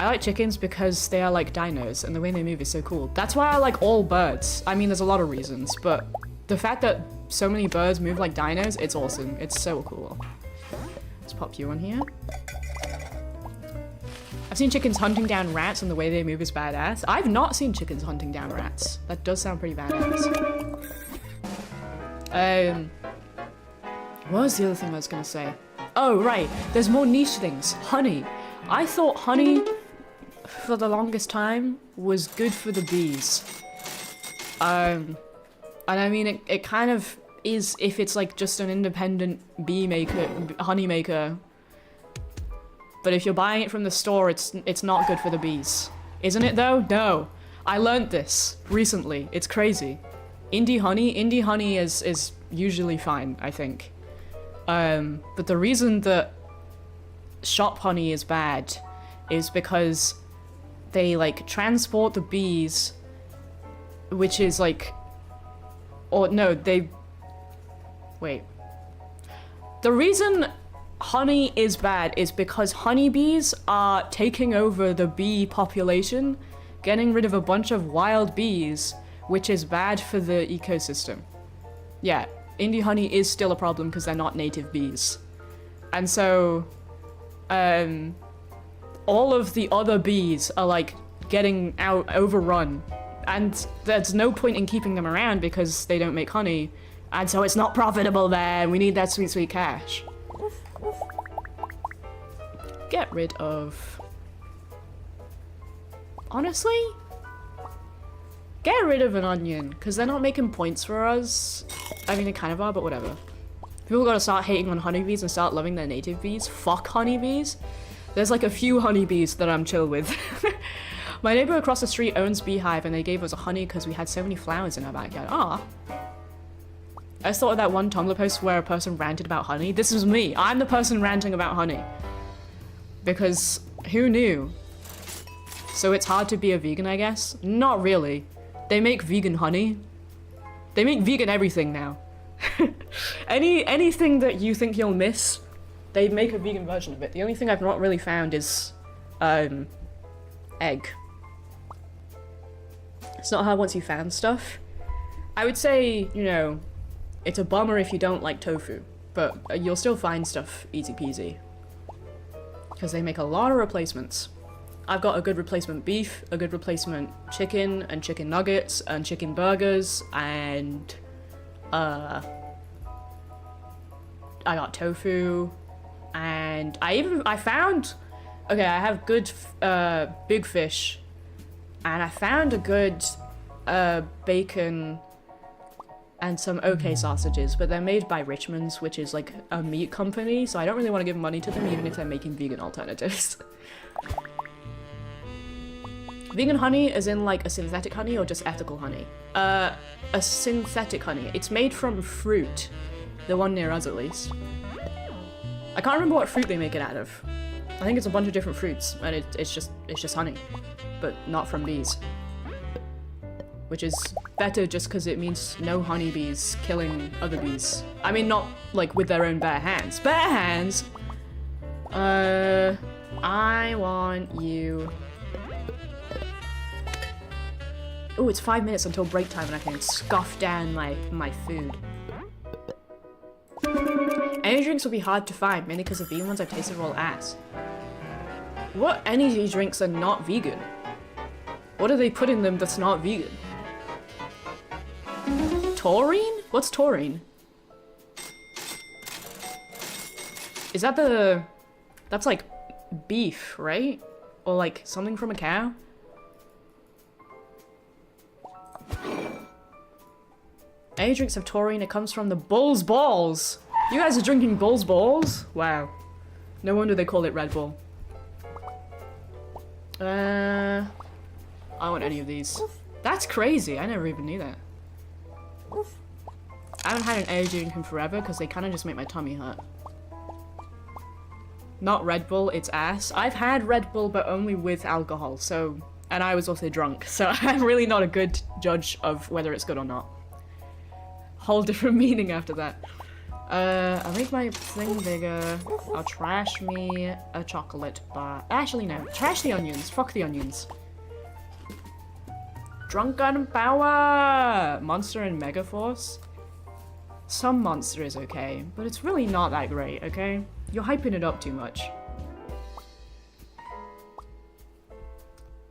I like chickens because they are like dinos and the way they move is so cool. That's why I like all birds. I mean, there's a lot of reasons, but the fact that so many birds move like dinos, it's awesome. It's so cool. Let's pop you on here. I've seen chickens hunting down rats and the way they move is badass. I've not seen chickens hunting down rats. That does sound pretty badass. What was the other thing I was gonna say? Oh, right. There's more niche things. Honey. I thought honey, for the longest time, was good for the bees. And I mean, it kind of is if it's like just an independent honey maker. But if you're buying it from the store, it's not good for the bees. Isn't it though? No. I learned this recently. It's crazy. Indie honey is usually fine, I think. But the reason that shop honey is bad is because they like transport the bees, which is like, or no, wait. The reason honey is bad is because honeybees are taking over the bee population, getting rid of a bunch of wild bees, which is bad for the ecosystem. Yeah, indie honey is still a problem because they're not native bees. And so, all of the other bees are like getting overrun, and there's no point in keeping them around because they don't make honey, and so it's not profitable there. We need that sweet, sweet cash. Get rid of... Honestly? Get rid of an onion, because they're not making points for us. I mean, they kind of are, but whatever. People gotta start hating on honeybees and start loving their native bees. Fuck honeybees. There's like a few honeybees that I'm chill with. My neighbor across the street owns beehive and they gave us a honey because we had so many flowers in our backyard. Ah. I just thought of that one Tumblr post where a person ranted about honey. This was me. I'm the person ranting about honey. Because who knew? So it's hard to be a vegan, I guess? Not really. They make vegan honey. They make vegan everything now. Anything that you think you'll miss, they make a vegan version of it. The only thing I've not really found is egg. It's not hard once you found stuff. I would say, you know, it's a bummer if you don't like tofu, but you'll still find stuff easy peasy. Because they make a lot of replacements. I've got a good replacement beef, a good replacement chicken, and chicken nuggets, and chicken burgers, and I got tofu, and I found, okay, I have good big fish, and I found a good bacon and some OK sausages, but they're made by Richmond's, which is like a meat company, so I don't really want to give money to them even if they're making vegan alternatives. Vegan honey is in like a synthetic honey or just ethical honey? A synthetic honey. It's made from fruit. The one near us, at least. I can't remember what fruit they make it out of. I think it's a bunch of different fruits, and it's just honey, but not from bees. Which is better just because it means no honeybees killing other bees. I mean, not like with their own bare hands. Bare hands! I want you... Oh, it's 5 minutes until break time and I can scoff down my food. Energy drinks will be hard to find, mainly because the vegan ones I've tasted are all ass. What energy drinks are not vegan? What do they put in them that's not vegan? Taurine? What's taurine? Is that the... That's like beef, right? Or like something from a cow? Energy drinks have taurine, it comes from the bull's balls! You guys are drinking bull's balls? Wow. No wonder they call it Red Bull. I don't want any of these. That's crazy. I never even knew that. I haven't had an energy drink in forever because they kind of just make my tummy hurt. Not Red Bull, it's ass. I've had Red Bull, but only with alcohol, so... And I was also drunk, so I'm really not a good judge of whether it's good or not. Whole different meaning after that. I'll make my thing bigger. I'll trash me a chocolate bar. Actually, no. Trash the onions. Fuck the onions. Drunken power! Monster and Megaforce. Some monster is okay, but it's really not that great, okay? You're hyping it up too much.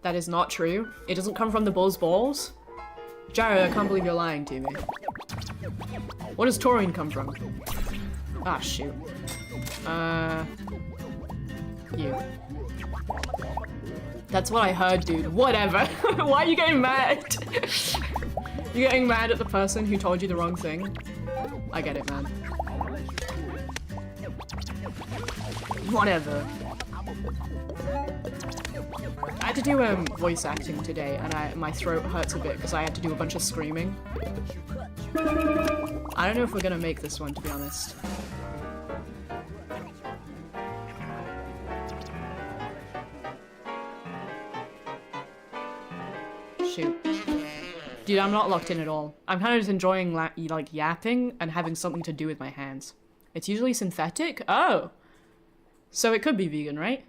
That is not true. It doesn't come from the bull's balls. Jared, I can't believe you're lying to me. What does taurine come from? Ah, shoot. You. That's what I heard, dude. Whatever. Why are you getting mad? You getting mad at the person who told you the wrong thing? I get it, man. Whatever. I had to do voice acting today, and my throat hurts a bit because I had to do a bunch of screaming. I don't know if we're gonna make this one, to be honest. Shoot. Dude, I'm not locked in at all. I'm kind of just enjoying like yapping and having something to do with my hands. It's usually synthetic? Oh! So it could be vegan, right?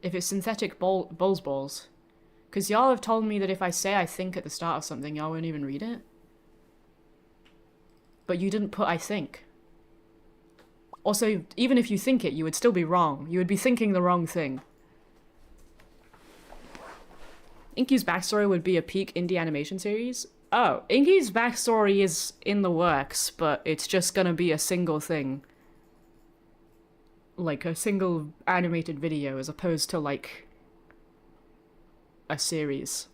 If it's synthetic balls. Because y'all have told me that if I say I think at the start of something, y'all won't even read it. But you didn't put I think. Also, even if you think it, you would still be wrong. You would be thinking the wrong thing. Inky's backstory would be a peak indie animation series. Oh, Inky's backstory is in the works, but it's just gonna be a single thing. Like a single animated video as opposed to like a series.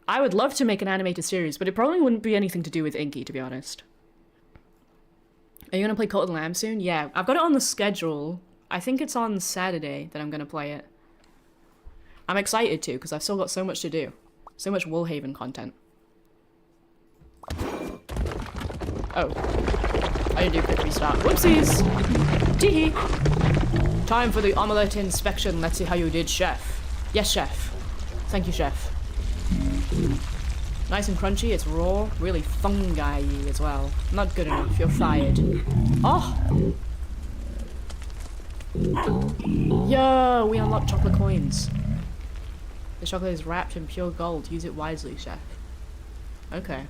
I would love to make an animated series, but it probably wouldn't be anything to do with Inky, to be honest. Are you gonna play Cult of the Lamb soon? Yeah, I've got it on the schedule. I think it's on Saturday that I'm gonna play it. I'm excited to, because I've still got so much to do. So much Woolhaven content. Oh. I didn't do a quick restart. Whoopsies! Teehee! Time for the omelette inspection. Let's see how you did, chef. Yes, chef. Thank you, chef. Nice and crunchy. It's raw. Really fungi-y as well. Not good enough. You're fired. Oh! Yo! We unlocked chocolate coins. The chocolate is wrapped in pure gold. Use it wisely, chef. Okay.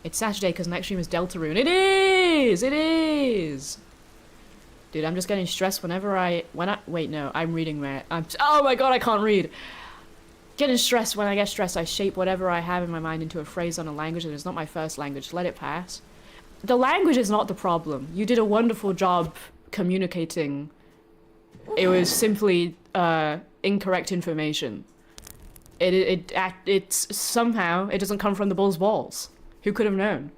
It's Saturday because next stream is Deltarune. It is! It is! Dude, I'm just getting stressed whenever wait, no, I'm reading right. Oh my god, I can't read! Getting stressed when I get stressed. I shape whatever I have in my mind into a phrase on a language that is not my first language. Let it pass. The language is not the problem. You did a wonderful job communicating. It was simply, incorrect information. It's somehow, it doesn't come from the bull's balls. Who could have known?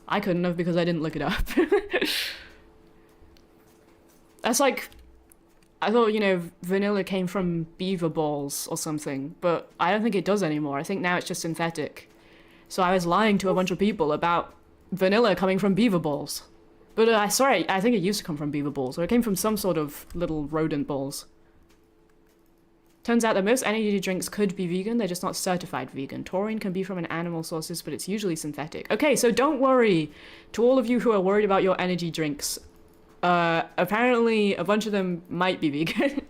I couldn't have because I didn't look it up. That's like, I thought, you know, vanilla came from beaver balls or something, but I don't think it does anymore. I think now it's just synthetic. So I was lying to a bunch of people about vanilla coming from beaver balls. But sorry, I think it used to come from beaver balls, or it came from some sort of little rodent balls. Turns out that most energy drinks could be vegan, they're just not certified vegan. Taurine can be from an animal sources, but it's usually synthetic. Okay, so don't worry. To all of you who are worried about your energy drinks, apparently a bunch of them might be vegan.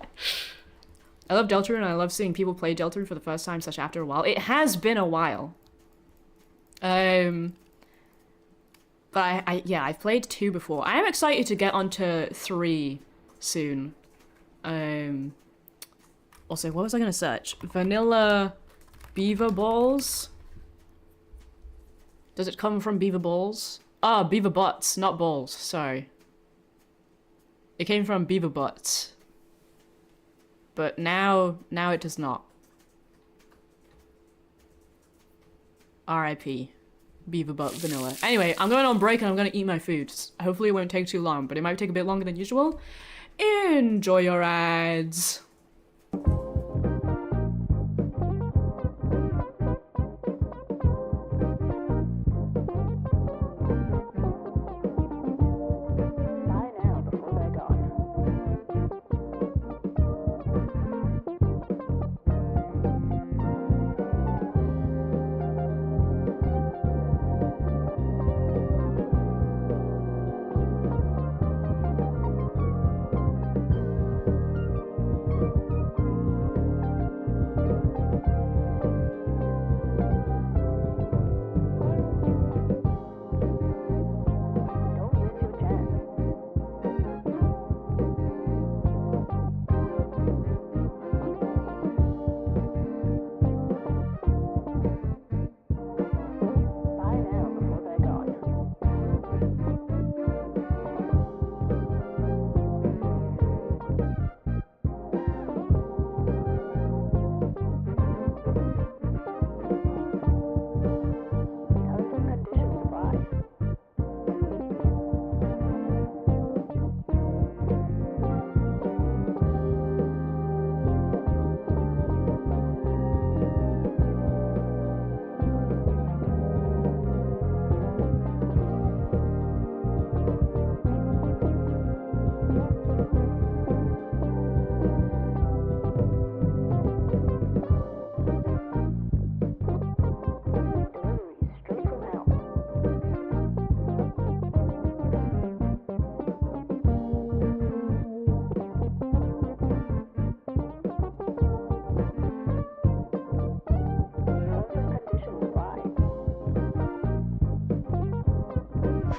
I love Deltarune, and I love seeing people play Deltarune for the first time / after a while. It has been a while. But yeah, I've played 2 before. I am excited to get onto 3 soon. Also, what was I gonna search? Vanilla beaver balls? Does it come from beaver balls? Ah, beaver butts, not balls, sorry. It came from beaver butts. But now it does not. R.I.P. Beaver butt vanilla. Anyway, I'm going on break and I'm gonna eat my food. Hopefully it won't take too long, but it might take a bit longer than usual. Enjoy your ads.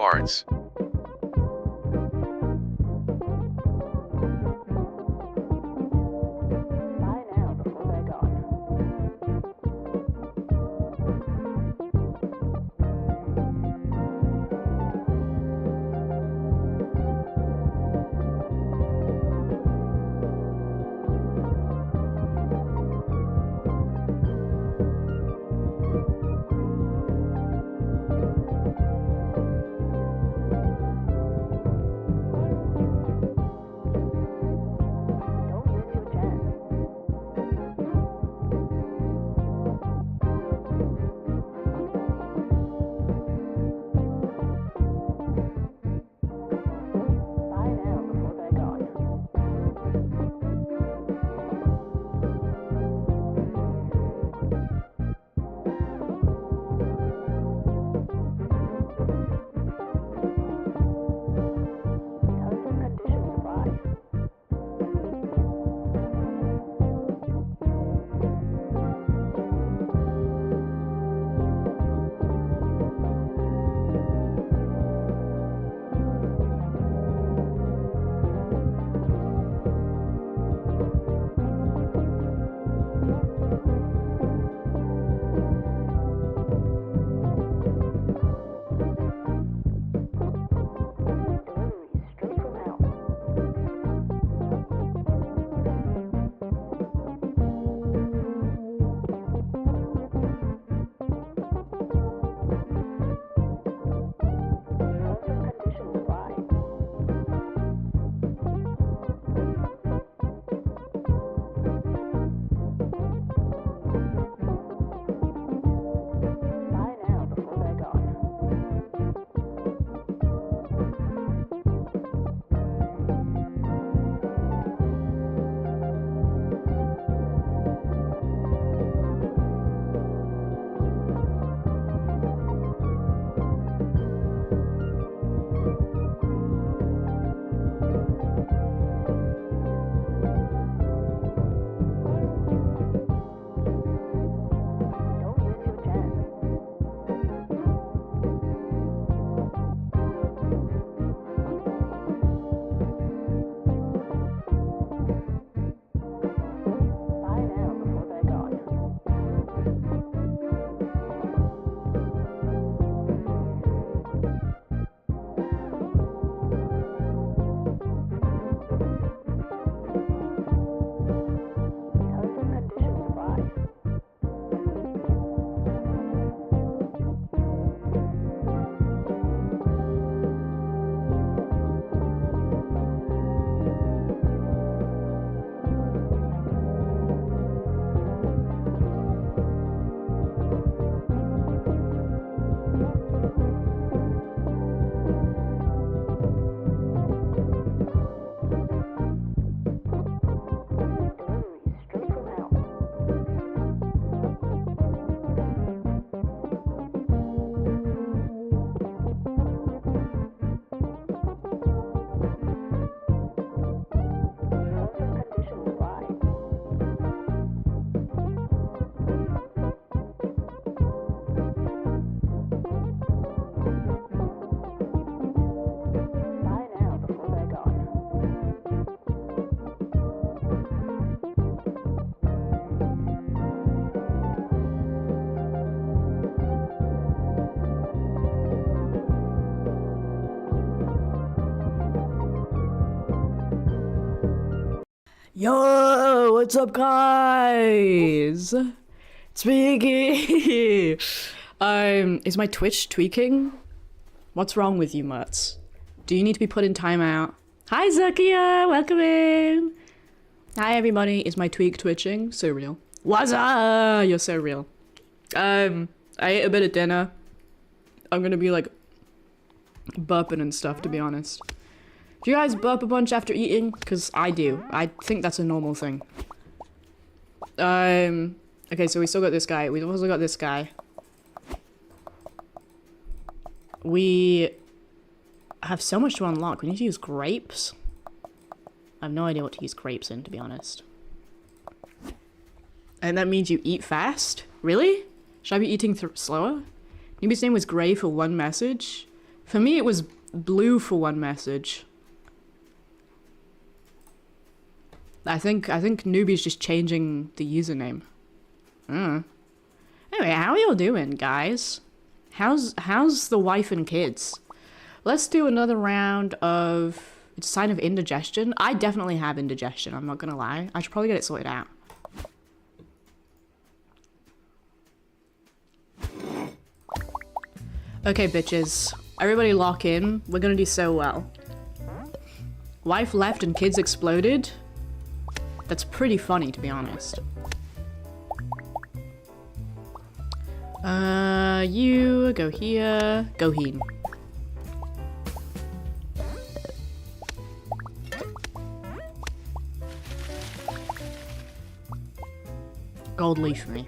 farts. Bye now before they're gone. Don't miss your chance. Bye now before they're gone. Terms and conditions apply. Delivery straight from hell. Terms and conditions apply. Bye now before they're gone. Don't miss your chance. Bye now before they're gone. Terms and conditions apply. Delivery straight from hell. Terms and conditions apply. Bye now before they're gone. Yo, what's up, guys? It's me, Inky. Is my Twitch tweaking? What's wrong with you, mutts? Do you need to be put in timeout? Hi, Zakia, welcome in. Hi, everybody. Is my tweak twitching? So real. What's up? You're so real. I ate a bit of dinner. I'm gonna be like burping and stuff, to be honest. Do you guys burp a bunch after eating? Because I do. I think that's a normal thing. Okay, so we still got this guy. We've also got this guy. We have so much to unlock. We need to use grapes. I have no idea what to use grapes in, to be honest. And that means you eat fast? Really? Should I be eating slower? Newbie's name was Gray for one message. For me, it was blue for one message. I think Newbie's just changing the username. Anyway, how are y'all doing, guys? How's the wife and kids? Let's do another round of... It's a sign of indigestion. I definitely have indigestion, I'm not gonna lie. I should probably get it sorted out. Okay, bitches. Everybody lock in. We're gonna do so well. Wife left and kids exploded? That's pretty funny, to be honest. You go here. Go heen. Gold leaf me.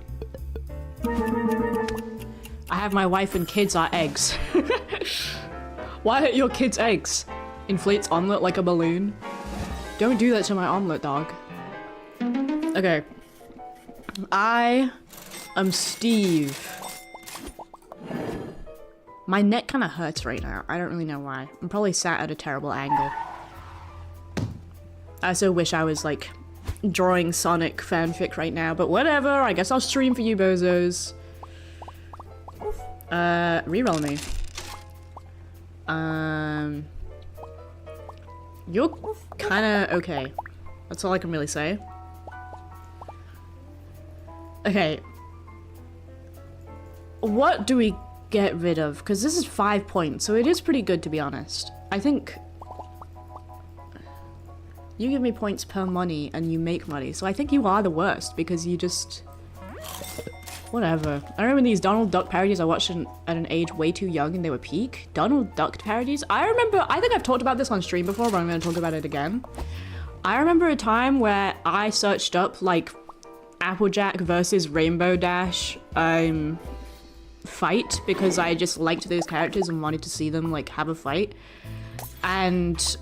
I have my wife and kids are eggs. Why are your kids eggs? Inflates omelet like a balloon. Don't do that to my omelet, dog. Okay. I am Steve. My neck kind of hurts right now. I don't really know why. I'm probably sat at a terrible angle. I so wish I was like drawing Sonic fanfic right now, but whatever. I guess I'll stream for you bozos. Reroll me. You're kinda okay. That's all I can really say. Okay. What do we get rid of? Because this is 5 points, so it is pretty good, to be honest. I think... You give me points per money, and you make money, so I think you are the worst, because you just... Whatever. I remember these Donald Duck parodies I watched at an age way too young and they were peak. Donald Duck parodies? I remember, I think I've talked about this on stream before, but I'm going to talk about it again. I remember a time where I searched up, like, Applejack versus Rainbow Dash, fight, because I just liked those characters and wanted to see them, like, have a fight. And,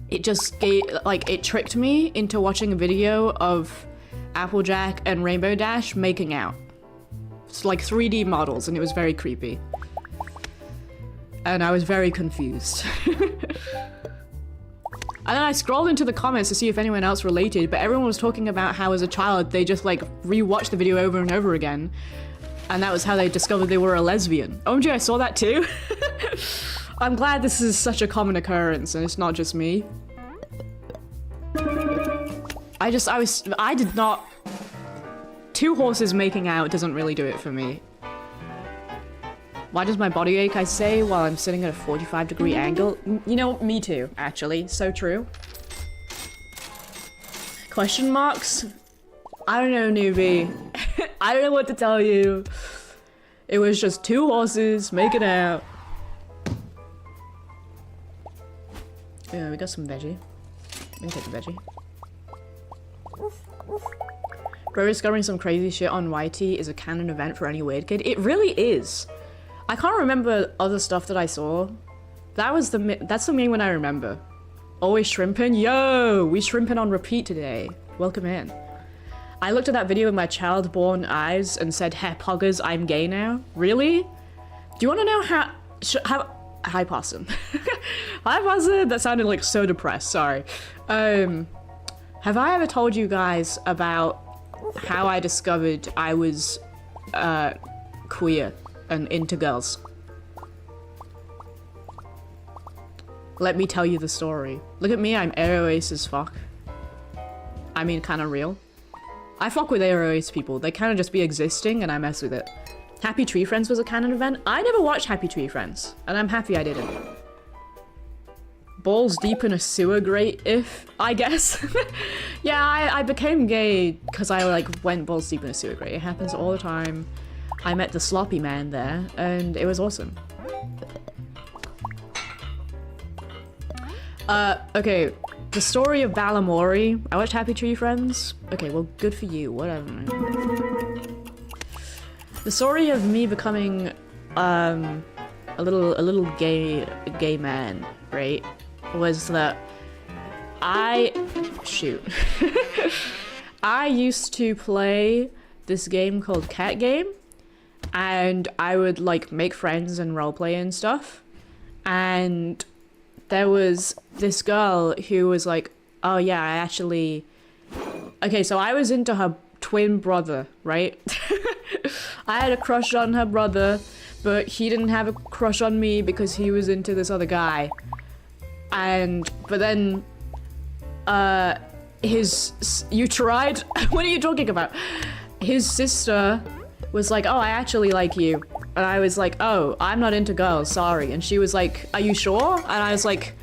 it just gave, like, it tricked me into watching a video of Applejack and Rainbow Dash making out. It's like 3D models, and it was very creepy. And I was very confused. And then I scrolled into the comments to see if anyone else related, but everyone was talking about how as a child they just like rewatched the video over and over again. And that was how they discovered they were a lesbian. OMG, I saw that too. I'm glad this is such a common occurrence and it's not just me. I did not... 2 horses making out doesn't really do it for me. Why does my body ache, I say, while I'm sitting at a 45-degree angle? You know, me too, actually. So true. Question marks? I don't know, newbie. I don't know what to tell you. It was just 2 horses making out. Yeah, we got some veggie. We can take the veggie. Bro discovering some crazy shit on YT is a canon event for any weird kid. It really is. I can't remember other stuff that I saw. That's the main one I remember. Always shrimping? Yo! We shrimping on repeat today. Welcome in. I looked at that video with my child-born eyes and said, "Hey, poggers, I'm gay now." Really? Do you want to know how... Hi, Possum. Hi, Possum! That sounded like so depressed, sorry. Have I ever told you guys about how I discovered I was queer and into girls? Let me tell you the story. Look at me, I'm AOAce as fuck. I mean, kinda real. I fuck with AOAce people. They kinda just be existing and I mess with it. Happy Tree Friends was a canon event. I never watched Happy Tree Friends, and I'm happy I didn't. Balls deep in a sewer grate, I guess. Yeah, I became gay because I like went balls deep in a sewer grate. It happens all the time. I met the sloppy man there, and it was awesome. Okay, the story of Balamori. I watched Happy Tree Friends. Okay, well, good for you, whatever, man. The story of me becoming, a little gay man, right, was that shoot. I used to play this game called Cat Game, and I would like make friends and roleplay and stuff. And there was this girl who was like, oh yeah, I actually... Okay, so I was into her twin brother, right? I had a crush on her brother, but he didn't have a crush on me because he was into this other guy. But then, you tried? What are you talking about? His sister was like, oh, I actually like you. And I was like, oh, I'm not into girls, sorry. And she was like, are you sure? And I was like,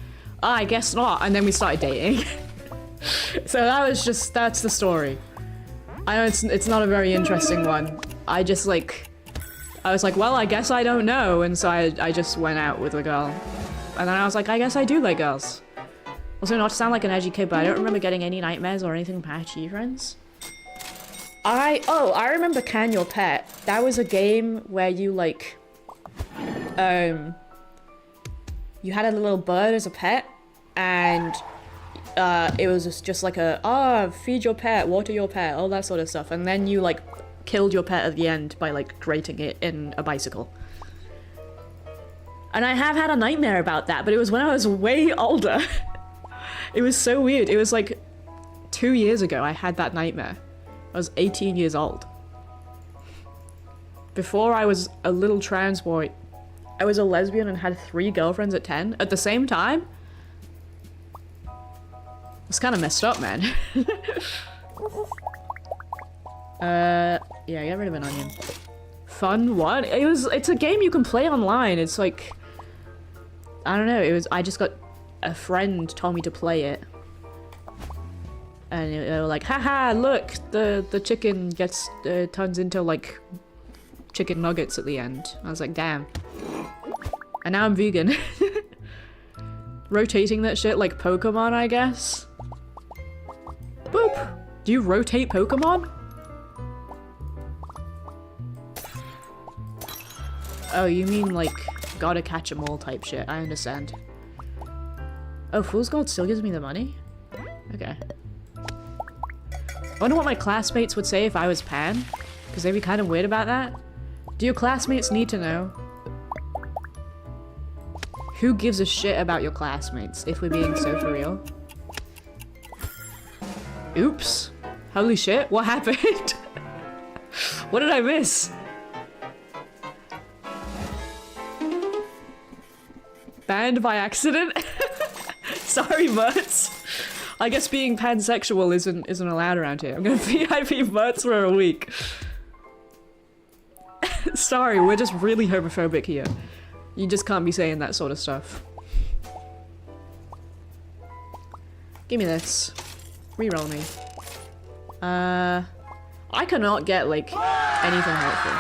oh, I guess not. And then we started dating. So that's the story. I know it's not a very interesting one. I was like, well, I guess I don't know. And so I just went out with a girl. And then I was like, I guess I do like girls. Also, not to sound like an edgy kid, but I don't remember getting any nightmares or anything patchy, friends. I remember Can Your Pet. That was a game where you like, you had a little bird as a pet, and it was just like feed your pet, water your pet, all that sort of stuff. And then you like killed your pet at the end by like grating it in a bicycle. And I have had a nightmare about that, but it was when I was way older. It was so weird. It was like 2 years ago I had that nightmare. I was 18 years old. Before I was a little trans boy, I was a lesbian and had 3 girlfriends at 10 at the same time. It's kind of messed up, man. Yeah, get rid of an onion. Fun what? It's a game you can play online. It's like, I don't know, I just got a friend told me to play it. And they were like, haha, look, the chicken turns into like chicken nuggets at the end. I was like, damn. And now I'm vegan. Rotating that shit like Pokemon, I guess. Boop. Do you rotate Pokemon? Oh, you mean like gotta catch 'em all type shit. I understand. Oh, Fool's Gold still gives me the money? Okay. I wonder what my classmates would say if I was pan, because they'd be kind of weird about that. Do your classmates need to know? Who gives a shit about your classmates, if we're being so for real? Oops. Holy shit, what happened? What did I miss? Banned by accident? Sorry, Mertz. I guess being pansexual isn't allowed around here. I'm gonna VIP Mertz for a week. Sorry, we're just really homophobic here. You just can't be saying that sort of stuff. Give me this. Reroll me. I cannot get, like, anything helpful.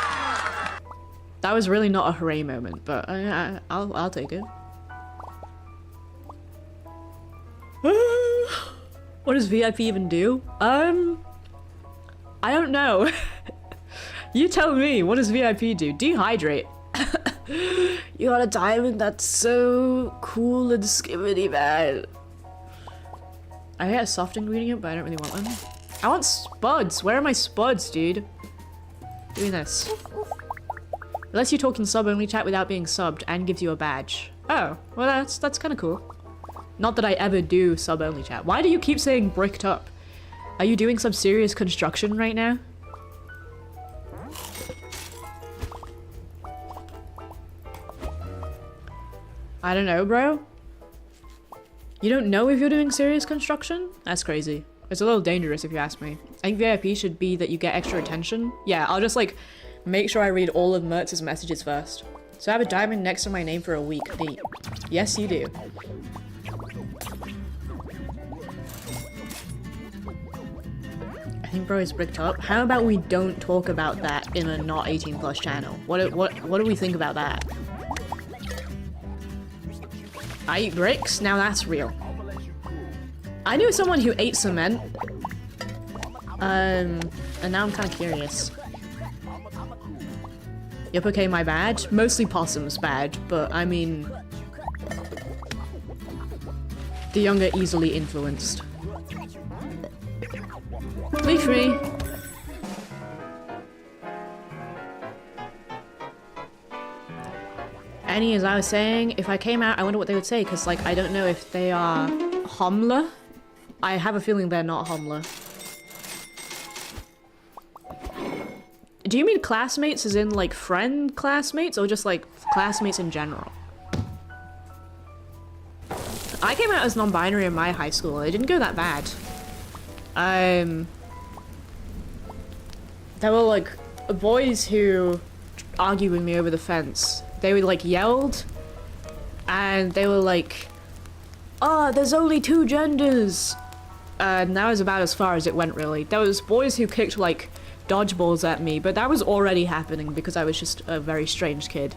That was really not a hooray moment, but I'll take it. What does VIP even do? I don't know. You tell me, what does VIP do? Dehydrate. You got a diamond? That's so cool and skibbity bad. I get a soft ingredient, but I don't really want one. I want spuds. Where are my spuds, dude? Doing this. It lets you talk in sub-only chat without being subbed and gives you a badge. Oh, well that's kind of cool. Not that I ever do sub-only chat. Why do you keep saying bricked up? Are you doing some serious construction right now? I don't know, bro. You don't know if you're doing serious construction? That's crazy. It's a little dangerous if you ask me. I think VIP should be that you get extra attention. Yeah, I'll just like make sure I read all of Mertz's messages first. So I have a diamond next to my name for a week. Neat. Yes, you do. I think bro is bricked up. How about we don't talk about that in a not 18 plus channel? What do we think about that? I eat bricks? Now that's real. I knew someone who ate cement. And now I'm kind of curious. Yep, okay, my bad. Mostly possum's bad, but I mean... the young are easily influenced. Leave me! Any, as I was saying, if I came out, I wonder what they would say, because, like, I don't know if they are homler. I have a feeling they're not homler. Do you mean classmates as in, like, friend classmates, or just, like, classmates in general? I came out as non-binary in my high school. It didn't go that bad. There were, like, boys who argued with me over the fence. They were, like, yelled, and they were like, "Oh, there's only 2 genders!" And that was about as far as it went, really. There was boys who kicked, like, dodgeballs at me, but that was already happening because I was just a very strange kid.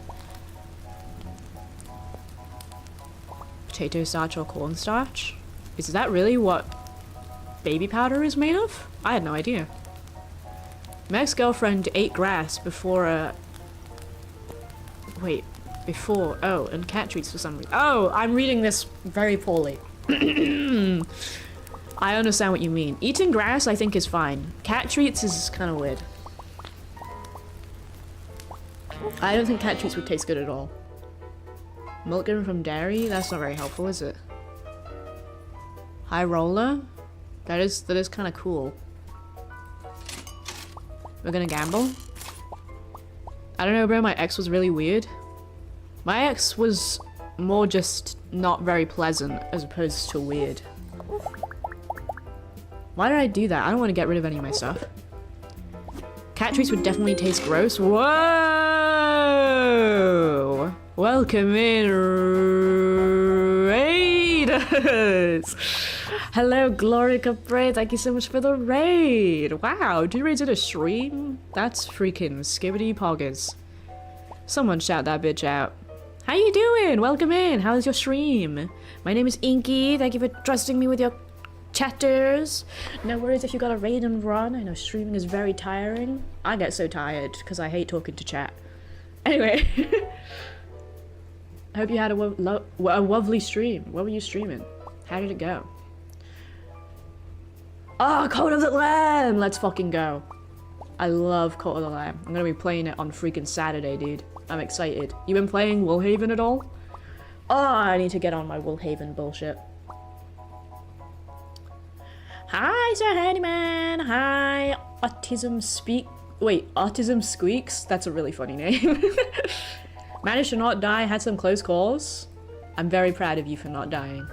Potato starch or cornstarch? Is that really what baby powder is made of? I had no idea. My ex-girlfriend ate grass before wait, before, oh, and cat treats for some reason. Oh, I'm reading this very poorly. I understand what you mean. Eating grass, I think, is fine. Cat treats is kind of weird. I don't think cat treats would taste good at all. Milk given from dairy? That's not very helpful, is it? High roller? That is kind of cool. We're gonna gamble? I don't know, bro, my ex was really weird. My ex was more just not very pleasant as opposed to weird. Why did I do that? I don't want to get rid of any of my stuff. Cat treats would definitely taste gross. Whoa! Welcome in, raiders! Hello, Glory Capre. Thank you so much for the raid. Wow, 2 raids in a stream? That's freaking skibbity poggers. Someone shout that bitch out. How you doing? Welcome in. How's your stream? My name is Inky. Thank you for trusting me with your chatters. No worries if you got a raid and run. I know streaming is very tiring. I get so tired because I hate talking to chat. Anyway. I hope you had a lovely stream. What were you streaming? How did it go? Oh, Cult of the Lamb! Let's fucking go. I love Cult of the Lamb. I'm gonna be playing it on freaking Saturday, dude. I'm excited. You been playing Woolhaven at all? Oh, I need to get on my Woolhaven bullshit. Hi, Sir Handyman! Hi, Autism Squeaks? That's a really funny name. Managed to not die, had some close calls. I'm very proud of you for not dying.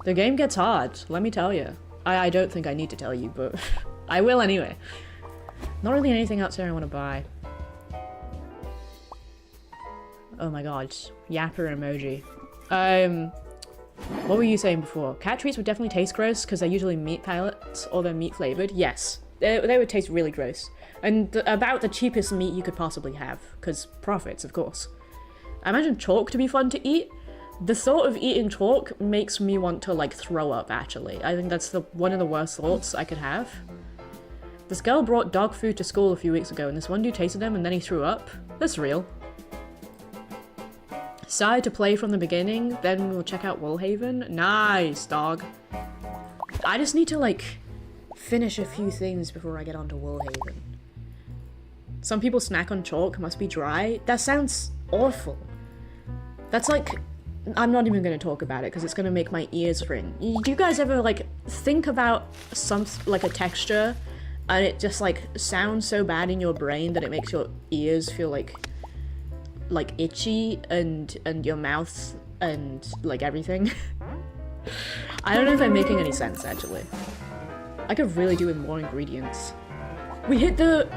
The game gets hard, let me tell you. I don't think I need to tell you, but I will anyway. Not really anything else there I want to buy. Oh my god, yapper emoji. What were you saying before? Cat treats would definitely taste gross because they're usually meat pellets or they're meat flavored. Yes, they would taste really gross. And about the cheapest meat you could possibly have, because profits, of course. I imagine chalk to be fun to eat. The thought of eating chalk makes me want to, like, throw up, actually. I think that's one of the worst thoughts I could have. This girl brought dog food to school a few weeks ago, and this one dude tasted them and then he threw up. That's real. Started to play from the beginning, then we'll check out Woolhaven. Nice, dog. I just need to, like, finish a few things before I get onto Woolhaven. Some people snack on chalk, must be dry. That sounds awful. That's like... I'm not even going to talk about it because it's going to make my ears ring. Do you guys ever, like, think about like a texture and it just, like, sounds so bad in your brain that it makes your ears feel like itchy and your mouth and, like, everything? I don't know if I'm making any sense, actually. I could really do with more ingredients. We hit the...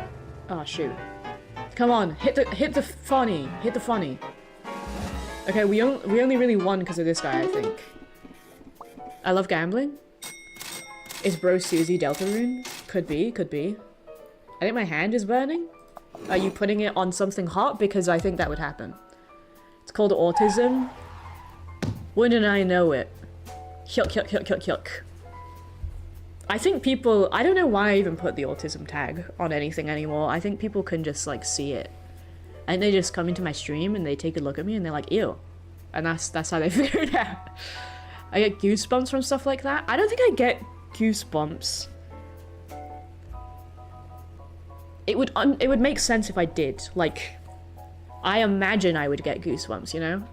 Oh, shoot. Come on, hit the funny. Hit the funny. Okay, we only really won because of this guy, I think. I love gambling. Is Bro Susie Deltarune? Could be, could be. I think my hand is burning. Are you putting it on something hot? Because I think that would happen. It's called autism. Wouldn't I know it? Hyuk, hyuk, hyuk, hyuk, hyuk. I think people... I don't know why I even put the autism tag on anything anymore. I think people can just, like, see it. And they just come into my stream and they take a look at me and they're like, ew. And that's how they figure it out. I get goosebumps from stuff like that. I don't think I get goosebumps. It would make sense if I did. Like, I imagine I would get goosebumps, you know?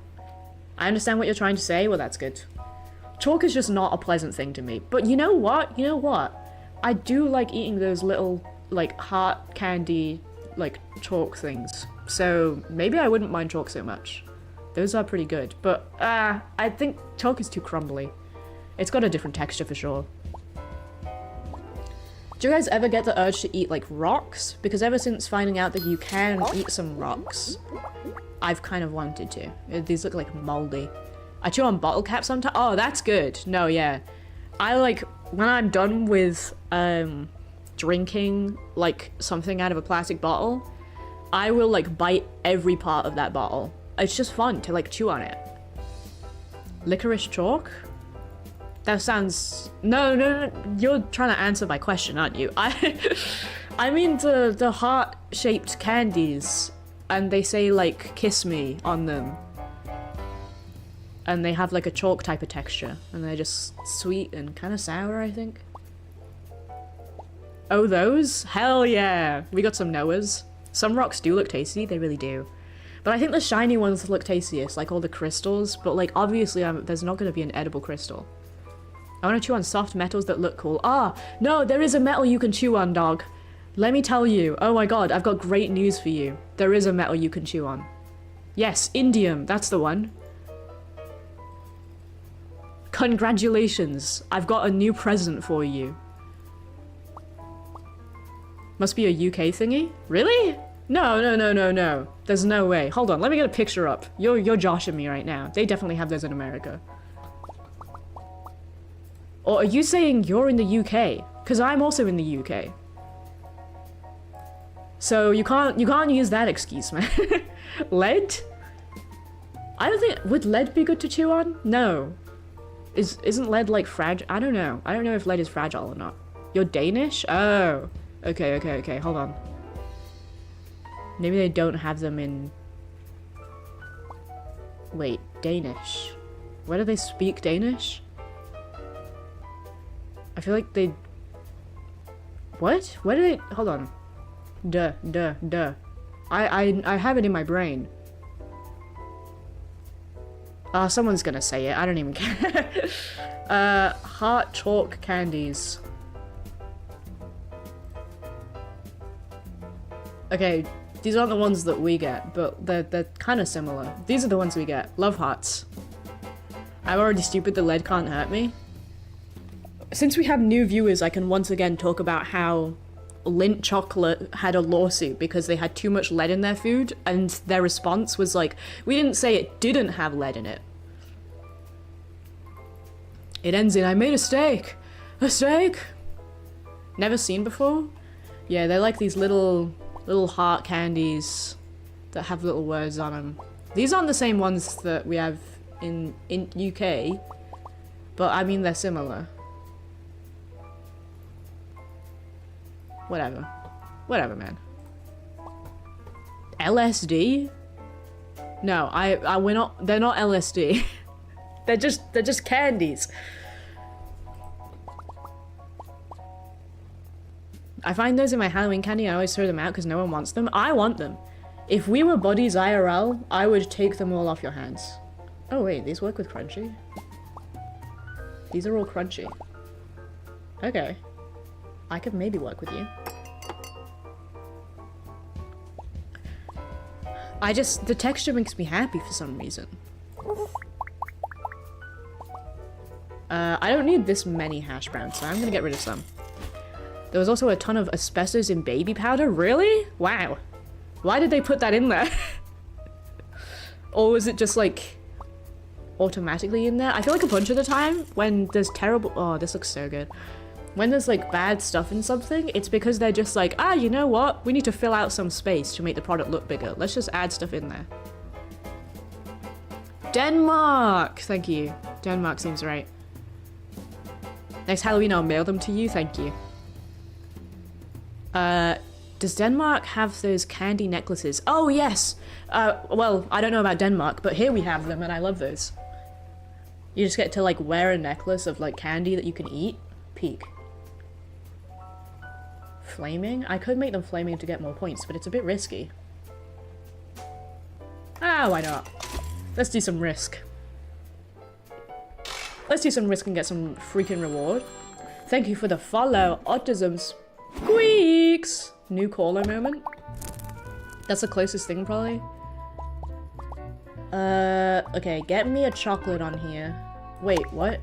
I understand what you're trying to say. Well, that's good. Chalk is just not a pleasant thing to me. But you know what? You know what? I do like eating those little, like, heart candy, like, chalk things. So maybe I wouldn't mind chalk so much. Those are pretty good. But, I think chalk is too crumbly. It's got a different texture for sure. Do you guys ever get the urge to eat, like, rocks? Because ever since finding out that you can eat some rocks, I've kind of wanted to. These look, like, moldy. I chew on bottle caps sometimes. Oh, that's good. No, yeah. I, like, when I'm done with, drinking, like, something out of a plastic bottle, I will, like, bite every part of that bottle. It's just fun to, like, chew on it. Licorice chalk? That sounds... No, you're trying to answer my question, aren't you? I mean the heart-shaped candies, and they say, like, kiss me on them. And they have, like, a chalk type of texture, and they're just sweet and kind of sour, I think. Oh, those? Hell yeah! We got some Noahs. Some rocks do look tasty, they really do. But I think the shiny ones look tastiest, like all the crystals, but, like, obviously there's not going to be an edible crystal. I want to chew on soft metals that look cool. Ah, no, there is a metal you can chew on, dog. Let me tell you. Oh my god, I've got great news for you. There is a metal you can chew on. Yes, indium, that's the one. Congratulations, I've got a new present for you. Must be a UK thingy? Really? No. There's no way. Hold on, let me get a picture up. You're joshing me right now. They definitely have those in America. Or are you saying you're in the UK? Because I'm also in the UK. So you can't use that excuse, man. Lead? I don't think... Would lead be good to chew on? No. Isn't lead, like, fragile? I don't know. I don't know if lead is fragile or not. You're Danish? Oh. Okay. Hold on. Maybe they don't have them in... Wait, Danish. Where do they speak Danish? I feel like they... What? Where do they... Hold on. Duh. I have it in my brain. Someone's gonna say it. I don't even care. Heart chalk candies. Okay, these aren't the ones that we get, but they're kind of similar. These are the ones we get. Love hearts. I'm already stupid, the lead can't hurt me. Since we have new viewers, I can once again talk about how Lindt Chocolate had a lawsuit because they had too much lead in their food, and their response was like, we didn't say it didn't have lead in it. It ends in, I made a steak. A steak? Never seen before? Yeah, they're like these little heart candies that have little words on them. These aren't the same ones that we have in UK, but I mean they're similar. Whatever, man. LSD? No, we're not. They're not LSD. they're just candies. I find those in my Halloween candy and I always throw them out because no one wants them. I want them. If we were buddies IRL, I would take them all off your hands. Oh wait, these work with crunchy? These are all crunchy. Okay. I could maybe work with you. The texture makes me happy for some reason. I don't need this many hash browns, so I'm gonna get rid of some. There was also a ton of asbestos in baby powder. Really? Wow. Why did they put that in there? Or was it just like automatically in there? I feel like a bunch of the time when there's terrible... Oh, this looks so good. When there's like bad stuff in something, it's because they're just like, you know what? We need to fill out some space to make the product look bigger. Let's just add stuff in there. Denmark! Thank you. Denmark seems right. Next Halloween, I'll mail them to you. Thank you. Does Denmark have those candy necklaces? Oh, yes! Well, I don't know about Denmark, but here we have them, and I love those. You just get to, like, wear a necklace of, like, candy that you can eat. Peak. Flaming? I could make them flaming to get more points, but it's a bit risky. Ah, why not? Let's do some risk. Let's do some risk and get some freaking reward. Thank you for the follow, Autism Squeaks! New caller moment. That's the closest thing, probably. Okay, get me a chocolate on here. Wait, what?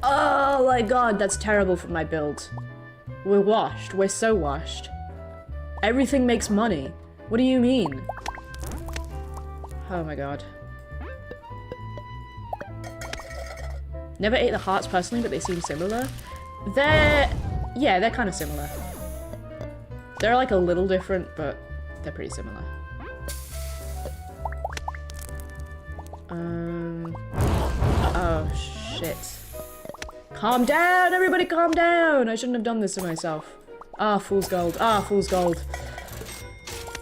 Oh my god, that's terrible for my build. We're washed. We're so washed. Everything makes money. What do you mean? Oh my god. Never ate the hearts personally, but they seem similar. Yeah, they're kind of similar. They're like a little different, but they're pretty similar. Oh shit. Calm down, everybody calm down! I shouldn't have done this to myself. Ah, fool's gold. Ah, fool's gold.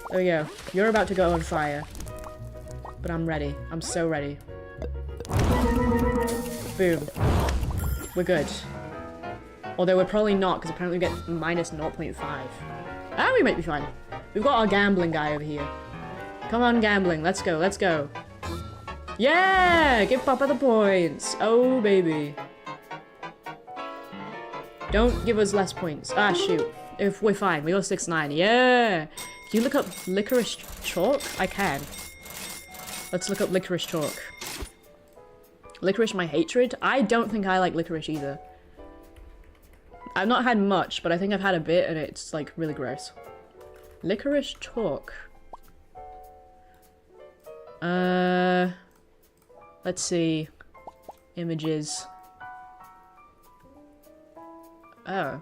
There we go. You're about to go on fire. But I'm ready. I'm so ready. Boom. We're good. Although we're probably not, because apparently we get minus 0.5. Ah, we might be fine. We've got our gambling guy over here. Come on, gambling. Let's go, let's go. Yeah! Give Papa the points. Oh, baby. Don't give us less points. Ah, shoot. If we're fine. We got 6-9. Yeah! Can you look up licorice chalk? I can. Let's look up licorice chalk. Licorice my hatred? I don't think I like licorice either. I've not had much, but I think I've had a bit and it's like really gross. Licorice chalk. Let's see. Images. Oh.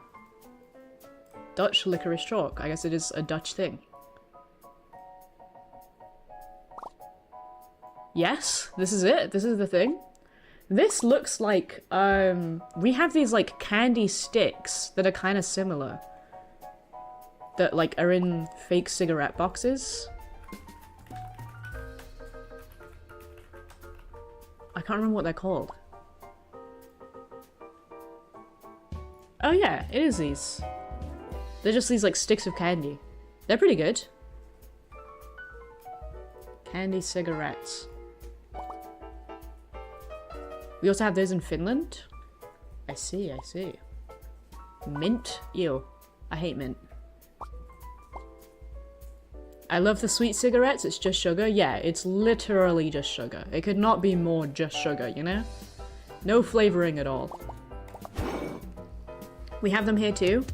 Dutch licorice chalk. I guess it is a Dutch thing. Yes, this is it. This is the thing. This looks like, we have these, like, candy sticks that are kind of similar. That, like, are in fake cigarette boxes. I can't remember what they're called. Oh yeah, it is these. They're just these, like, sticks of candy. They're pretty good. Candy cigarettes. We also have those in Finland. I see, I see. Mint? Ew. I hate mint. I love the sweet cigarettes, it's just sugar. Yeah, it's literally just sugar. It could not be more just sugar, you know? No flavoring at all. We have them here too.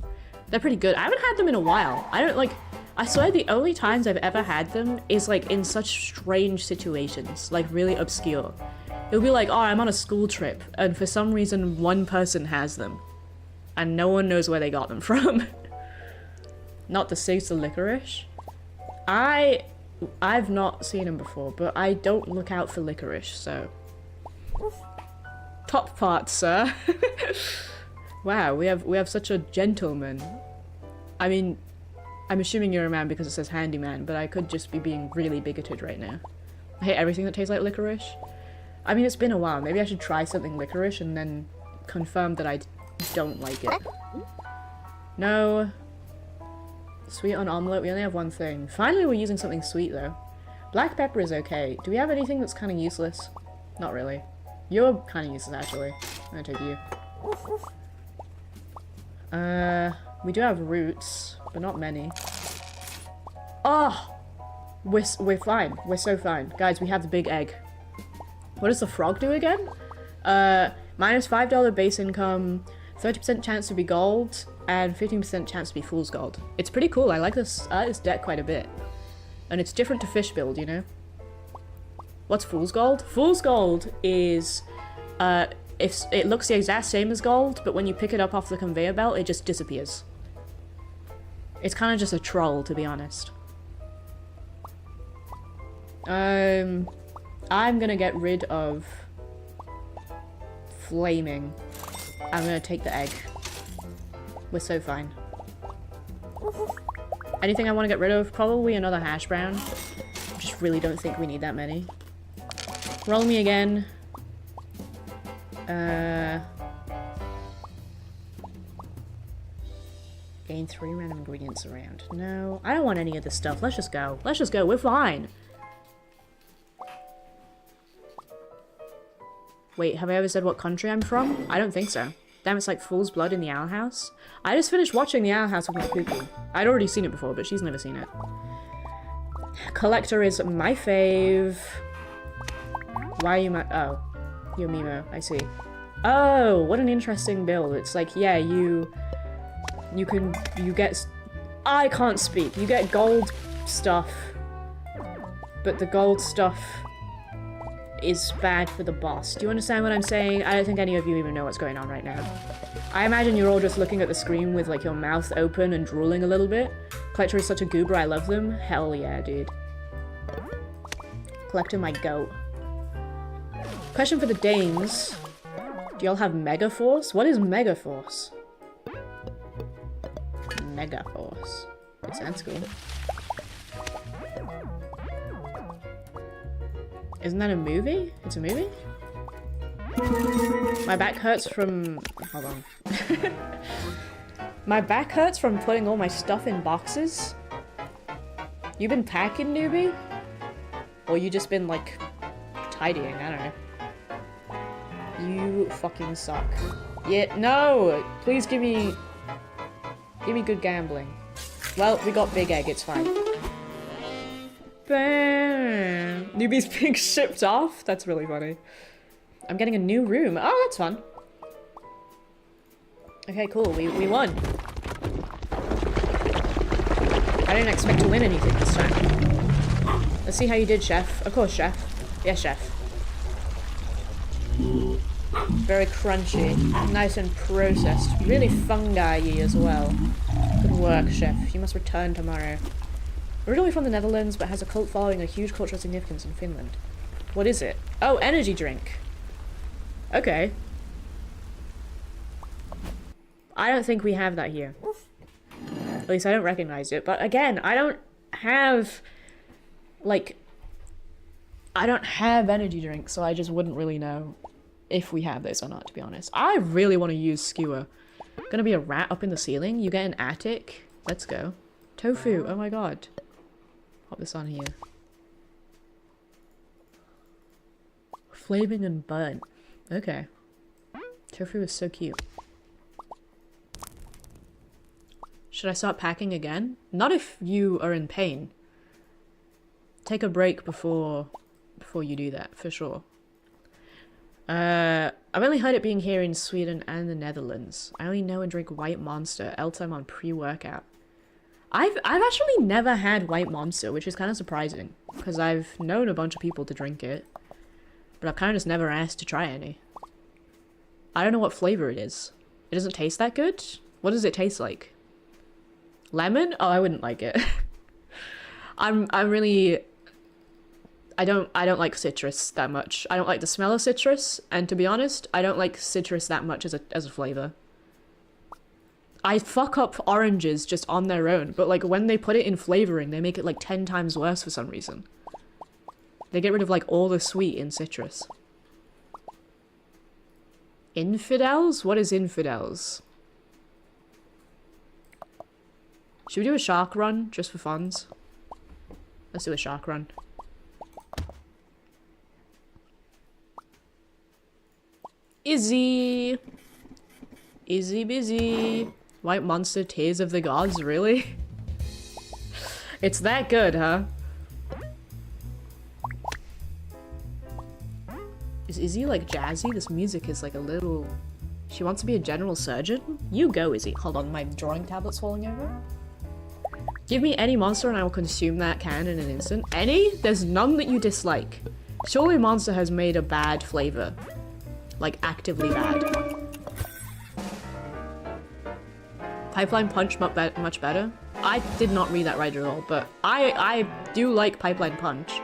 They're pretty good. I haven't had them in a while. I don't like... I swear the only times I've ever had them is like in such strange situations. Like really obscure. It'll be like, oh, I'm on a school trip, and for some reason one person has them. And no one knows where they got them from. Not the cigs, the licorice. I've not seen them before, but I don't look out for licorice, so... Top part, sir. Wow, we have such a gentleman. I mean, I'm assuming you're a man because it says handyman, but I could just be being really bigoted right now. I hate everything that tastes like licorice. I mean, it's been a while. Maybe I should try something licorice and then confirm that I don't like it. No. Sweet on omelet. We only have one thing. Finally, we're using something sweet, though. Black pepper is okay. Do we have anything that's kind of useless? Not really. You're kind of useless, actually. I'm gonna take you. We do have roots, but not many. Oh! We're fine. We're so fine. Guys, we have the big egg. What does the frog do again? Minus $5 base income, 30% chance to be gold, and 15% chance to be fool's gold. It's pretty cool. I like this deck quite a bit. And it's different to fish build, you know? What's fool's gold? Fool's gold is, if it looks the exact same as gold, but when you pick it up off the conveyor belt, it just disappears. It's kind of just a troll, to be honest. I'm gonna get rid of flaming. I'm gonna take the egg. We're so fine. Anything I want to get rid of? Probably another hash brown. Just really don't think we need that many. Roll me again. Gain 3 random ingredients around. No, I don't want any of this stuff. Let's just go. Let's just go. We're fine. Wait, have I ever said what country I'm from? I don't think so. Damn, it's like Fool's Blood in the Owl House. I just finished watching the Owl House with my Pookie. I'd already seen it before, but she's never seen it. Collector is my fave. Why are you my- oh. You're Mimo, I see. Oh, what an interesting build. It's like, yeah, you get- I can't speak. You get gold stuff, but the gold stuff is bad for the boss. Do you understand what I'm saying? I don't think any of you even know what's going on right now. I imagine you're all just looking at the screen with like your mouth open and drooling a little bit. Collector is such a goober, I love them. Hell yeah, dude. Collector my goat. Question for the Danes. Do y'all have Mega Force? What is Mega Force? Mega Force. It sounds cool. Isn't that a movie? It's a movie? My back hurts from... Hold on. My back hurts from putting all my stuff in boxes. You been packing, newbie? Or you just been, like, tidying? I don't know. You fucking suck. Yeah, no! Please give me... Give me good gambling. Well, we got Big Egg, it's fine. Bam! Newbie's being shipped off? That's really funny. I'm getting a new room. Oh, that's fun. Okay, cool. We won. I didn't expect to win anything this time. Let's see how you did, chef. Of course, chef. Yes, chef. Very crunchy. Nice and processed. Really fungi-y as well. Good work, chef. You must return tomorrow. Originally from the Netherlands, but has a cult following and a huge cultural significance in Finland. What is it? Oh, energy drink. Okay. I don't think we have that here. At least I don't recognize it. But again, I don't have... Like... I don't have energy drinks, so I just wouldn't really know if we have this or not, to be honest. I really want to use skewer. Gonna be a rat up in the ceiling? You get an attic? Let's go. Tofu. Oh my god. Pop this on here. Flaming and burnt. Okay. Tofu is so cute. Should I start packing again? Not if you are in pain. Take a break before you do that, for sure. I've only heard it being here in Sweden and the Netherlands. I only know and drink White Monster, else I'm on pre-workout. I've actually never had White Monster, which is kind of surprising, because I've known a bunch of people to drink it, but I've kind of just never asked to try any. I don't know what flavor it is. It doesn't taste that good? What does it taste like? Lemon? Oh, I wouldn't like it. I'm really... I don't like citrus that much. I don't like the smell of citrus, and to be honest, I don't like citrus that much as a flavor. I fuck up oranges just on their own, but like when they put it in flavoring, they make it like 10 times worse for some reason. They get rid of like all the sweet in citrus. Infidels? What is infidels? Should we do a shark run just for funs? Let's do a shark run. Izzy! Izzy busy. White Monster, Tears of the Gods, really? It's that good, huh? Is Izzy like jazzy? This music is like a little... She wants to be a general surgeon? You go, Izzy. Hold on, my drawing tablet's falling over. Give me any monster and I will consume that can in an instant. Any? There's none that you dislike. Surely Monster has made a bad flavor. Like, actively bad. Pipeline Punch much better. I did not read that right at all, but I do like Pipeline Punch.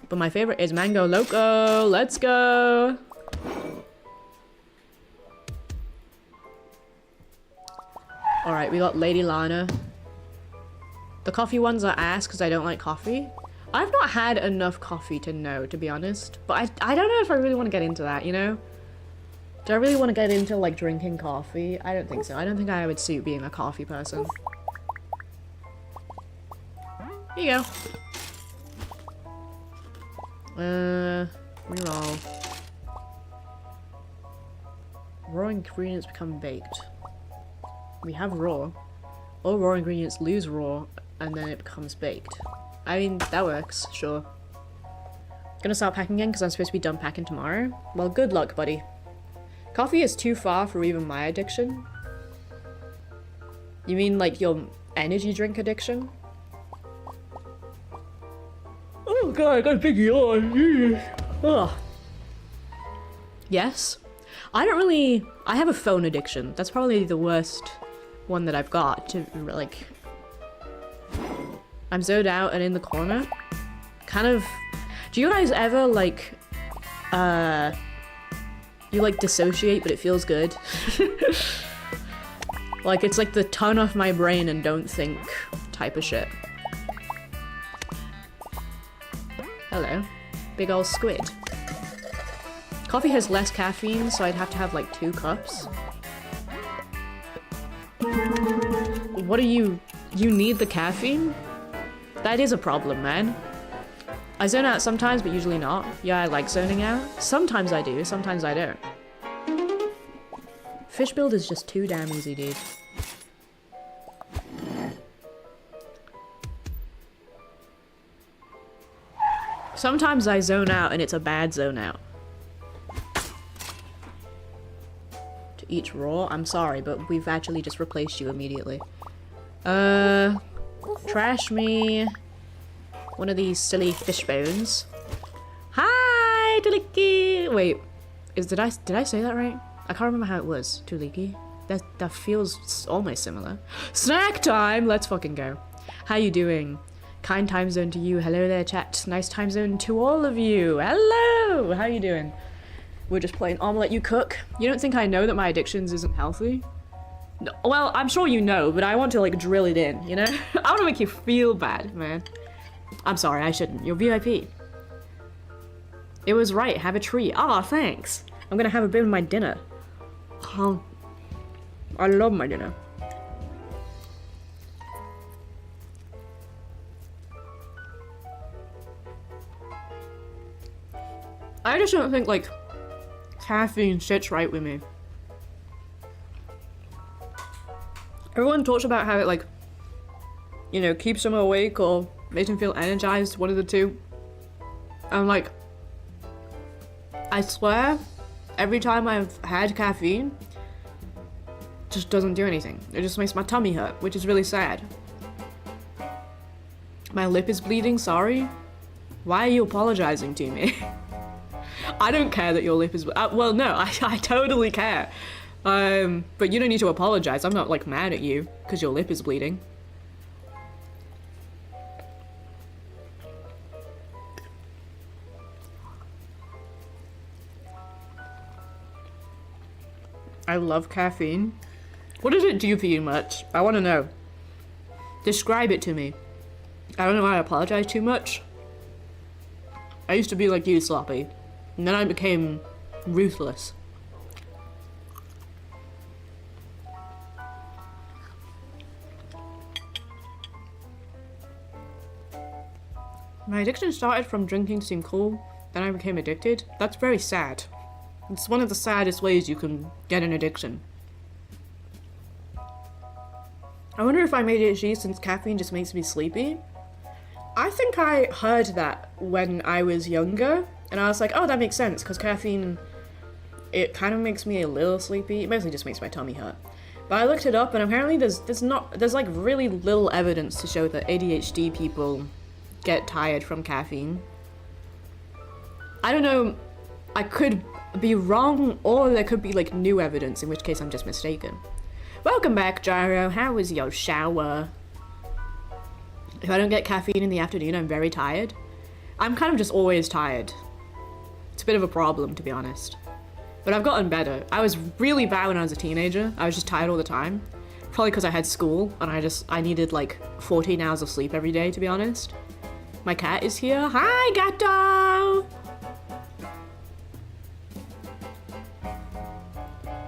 But my favorite is Mango Loco. Let's go! Alright, we got Lady Lana. The coffee ones are ass because I don't like coffee. I've not had enough coffee to know, to be honest. But I don't know if I really want to get into that, you know? Do I really want to get into, like, drinking coffee? I don't think so. I don't think I would suit being a coffee person. Here you go. Reroll. Raw ingredients become baked. We have raw. All raw ingredients lose raw, and then it becomes baked. I mean, that works, sure. Gonna start packing again because I'm supposed to be done packing tomorrow. Well, good luck, buddy. Coffee is too far for even my addiction. You mean like your energy drink addiction? Oh god, I got a big yawn. Ugh. Yes. I have a phone addiction. That's probably the worst one that I've got to, like... I'm zoned out and in the corner. Kind of... Do you guys ever, like... You, like, dissociate, but it feels good? Like, it's like the turn off my brain and don't think type of shit. Hello. Big ol' squid. Coffee has less caffeine, so I'd have to have like 2 cups. What are you need the caffeine? That is a problem, man. I zone out sometimes, but usually not. Yeah, I like zoning out. Sometimes I do, sometimes I don't. Fish build is just too damn easy, dude. Sometimes I zone out and it's a bad zone out. To each raw? I'm sorry, but we've actually just replaced you immediately. Trash me one of these silly fish bones. Hi, Tuliki! Wait, did I say that right? I can't remember how it was, Tuliki. That feels almost similar. Snack time! Let's fucking go. How you doing? Kind time zone to you. Hello there, chat. Nice time zone to all of you. Hello! How you doing? We're just playing Omelet You Cook. You don't think I know that my addictions isn't healthy? No, well, I'm sure you know, but I want to, like, drill it in, you know? I want to make you feel bad, man. I'm sorry, I shouldn't. You're VIP. It was right. Have a treat. Ah, thanks. I'm gonna have a bit of my dinner. Oh, I love my dinner. I just don't think, like, caffeine sits right with me. Everyone talks about how it, like, you know, keeps them awake or makes them feel energized, one of the two. I'm like, I swear, every time I've had caffeine, it just doesn't do anything. It just makes my tummy hurt, which is really sad. My lip is bleeding, sorry. Why are you apologizing to me? I don't care that your lip is well, no, I totally care. But you don't need to apologize. I'm not, like, mad at you because your lip is bleeding. I love caffeine. What does it do for you much? I want to know. Describe it to me. I don't know why I apologize too much. I used to be like you, Sloppy. And then I became ruthless. My addiction started from drinking to seem cool, then I became addicted. That's very sad. It's one of the saddest ways you can get an addiction. I wonder if I'm ADHD since caffeine just makes me sleepy. I think I heard that when I was younger, and I was like, oh, that makes sense, because caffeine, it kind of makes me a little sleepy. It mostly just makes my tummy hurt. But I looked it up, and apparently there's like really little evidence to show that ADHD people get tired from caffeine. I don't know, I could be wrong, or there could be like new evidence, in which case I'm just mistaken. Welcome back, Gyro. How was your shower? If I don't get caffeine in the afternoon, I'm very tired. I'm kind of just always tired. It's a bit of a problem, to be honest. But I've gotten better. I was really bad when I was a teenager. I was just tired all the time. Probably because I had school, and I needed like 14 hours of sleep every day, to be honest. My cat is here. Hi, Gato!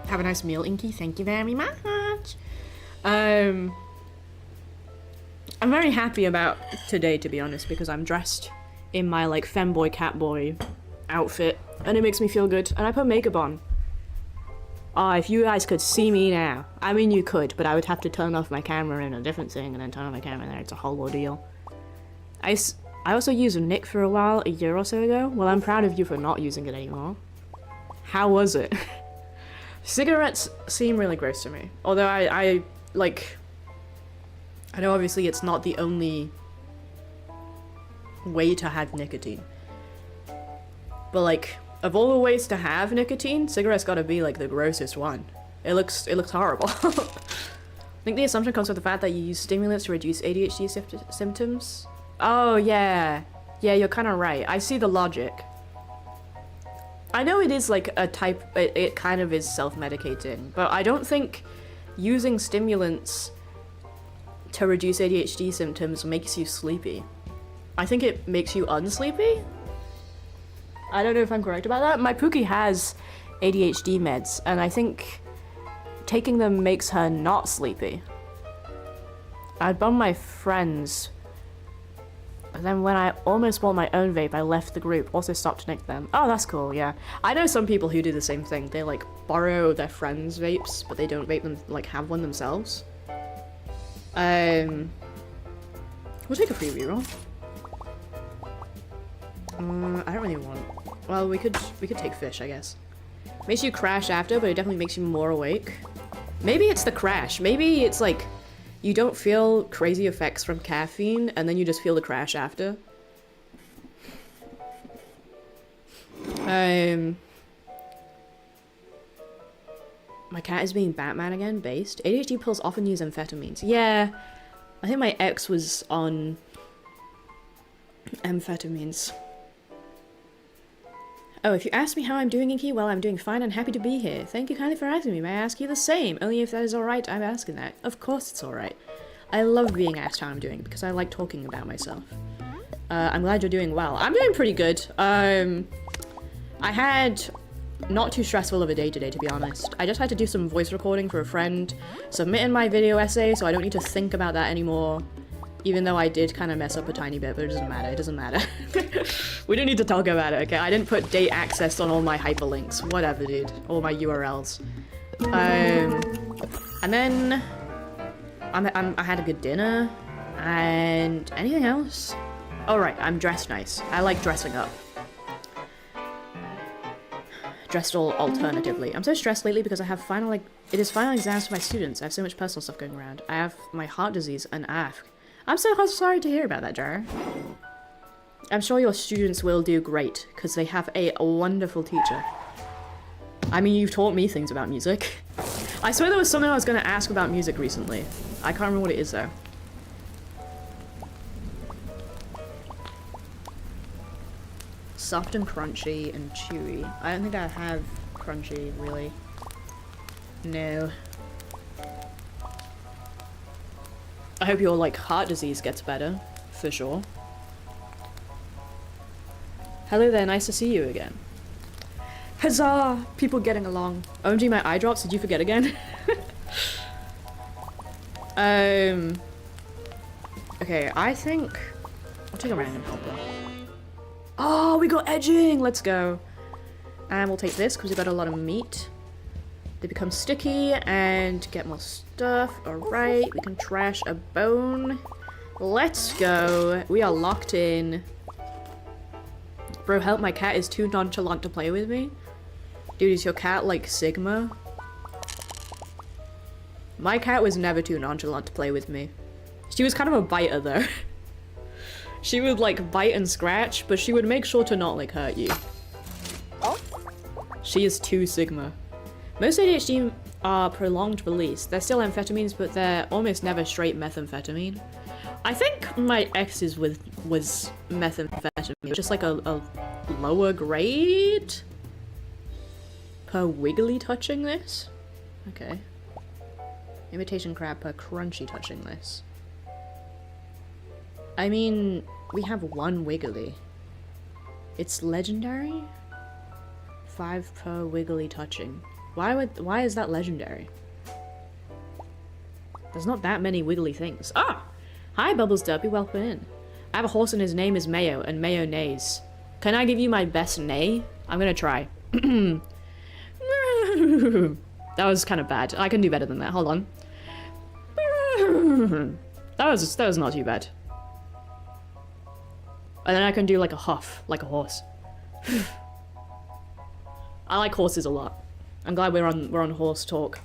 Have a nice meal, Inky. Thank you very much. I'm very happy about today, to be honest, because I'm dressed in my like femboy catboy outfit, and it makes me feel good. And I put makeup on. Oh, if you guys could see me now. I mean, you could, but I would have to turn off my camera in a different thing and then turn on my camera and then it's a whole ordeal. I also used Nick for a while, a year or so ago. Well, I'm proud of you for not using it anymore. How was it? Cigarettes seem really gross to me. Although I know obviously it's not the only way to have nicotine. But like, of all the ways to have nicotine, cigarettes gotta be like the grossest one. It looks horrible. I think the assumption comes from the fact that you use stimulants to reduce ADHD symptoms. Oh yeah. Yeah, you're kinda right. I see the logic. I know it is like a type, it kind of is self-medicating, but I don't think using stimulants to reduce ADHD symptoms makes you sleepy. I think it makes you unsleepy? I don't know if I'm correct about that. My Pookie has ADHD meds, and I think taking them makes her not sleepy. I bummed my friends, but then when I almost bought my own vape, I left the group. Also stopped to nick them. Oh, that's cool, yeah. I know some people who do the same thing. They like borrow their friends' vapes, but they don't vape them, like have one themselves. We'll take a free reroll. I don't really want. Well, we could take fish, I guess. Makes you crash after, but it definitely makes you more awake. Maybe it's the crash. Maybe it's like you don't feel crazy effects from caffeine, and then you just feel the crash after. My cat is being Batman again, based. ADHD pills often use amphetamines. Yeah, I think my ex was on amphetamines. Oh, if you ask me how I'm doing, Inky, well, I'm doing fine and happy to be here. Thank you kindly for asking me. May I ask you the same? Only if that is alright, I'm asking that. Of course it's alright. I love being asked how I'm doing because I like talking about myself. I'm glad you're doing well. I'm doing pretty good. I had not too stressful of a day today, to be honest. I just had to do some voice recording for a friend, submit in my video essay, so I don't need to think about that anymore. Even though I did kind of mess up a tiny bit, but it doesn't matter. It doesn't matter. We don't need to talk about it, okay? I didn't put date access on all my hyperlinks. Whatever, dude. All my URLs. And then I had a good dinner. And anything else? Oh, right. I'm dressed nice. I like dressing up. Dressed all alternatively. I'm so stressed lately because I have it is final exams for my students. I have so much personal stuff going around. I have my heart disease and AF. I'm so sorry to hear about that, Jar. I'm sure your students will do great, because they have a wonderful teacher. I mean, you've taught me things about music. I swear there was something I was going to ask about music recently. I can't remember what it is, though. Soft and crunchy and chewy. I don't think I have crunchy, really. No. I hope your, like, heart disease gets better, for sure. Hello there, nice to see you again. Huzzah! People getting along. OMG, my eye drops, did you forget again? Okay, I think... I'll take a random helper. Oh, we got edging! Let's go. And we'll take this, because we've got a lot of meat. They become sticky and get more stuff. Alright, we can trash a bone. Let's go. We are locked in. Bro, help, my cat is too nonchalant to play with me. Dude, is your cat like Sigma? My cat was never too nonchalant to play with me. She was kind of a biter though. She would like bite and scratch, but she would make sure to not like hurt you. She is too Sigma. Most ADHD are prolonged release. They're still amphetamines, but they're almost never straight methamphetamine. I think my ex's was methamphetamine, just like a lower grade per wiggly touching this. Okay. Imitation crab per crunchy touching this. I mean, we have one wiggly. It's legendary? 5 per wiggly touching. Why is that legendary? There's not that many wiggly things. Ah! Hi, Bubbles Derpy, welcome in. I have a horse and his name is Mayo, and Mayo neighs. Can I give you my best neigh? I'm gonna try. That was kind of bad. I can do better than that. Hold on. That was not too bad. And then I can do like a huff, like a horse. I like horses a lot. I'm glad we're on horse talk.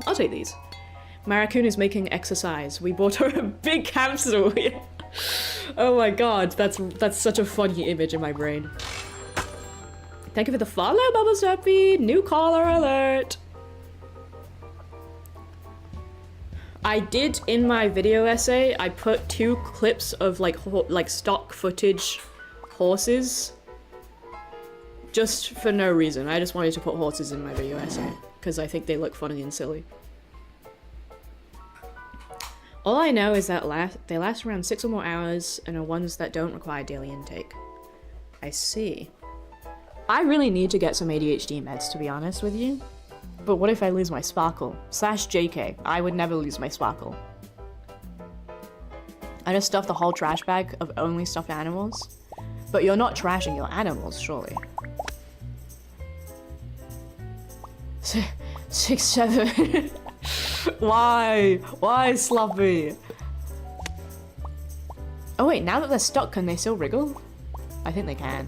I'll take these. My raccoon is making exercise. We bought her a big hamster wheel. Oh my god, that's such a funny image in my brain. Thank you for the follow, Bubbles Happy. New caller alert. I did in my video essay. I put 2 clips of like stock footage horses, just for no reason. I just wanted to put horses in my video essay because I think they look funny and silly. All I know is that they last around 6 or more hours and are ones that don't require daily intake. I see. I really need to get some ADHD meds, to be honest with you. But what if I lose my sparkle? /JK, I would never lose my sparkle. I just stuffed the whole trash bag of only stuffed animals. But you're not trashing your animals, surely. 6, 7. Why? Why, Sloppy? Oh wait, now that they're stuck, can they still wriggle? I think they can.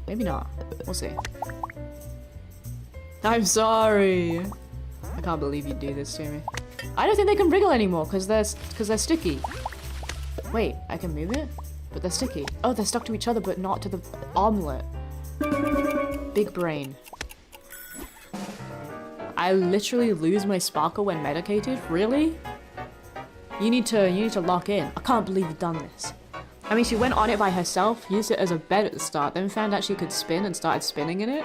Maybe not. We'll see. I'm sorry. I can't believe you do this to me. I don't think they can wriggle anymore because they're sticky. Wait, I can move it? But they're sticky. Oh, they're stuck to each other but not to the omelet. Big brain. I literally lose my sparkle when medicated? Really? You need to lock in. I can't believe you've done this. I mean, she went on it by herself, used it as a bed at the start, then found out she could spin and started spinning in it.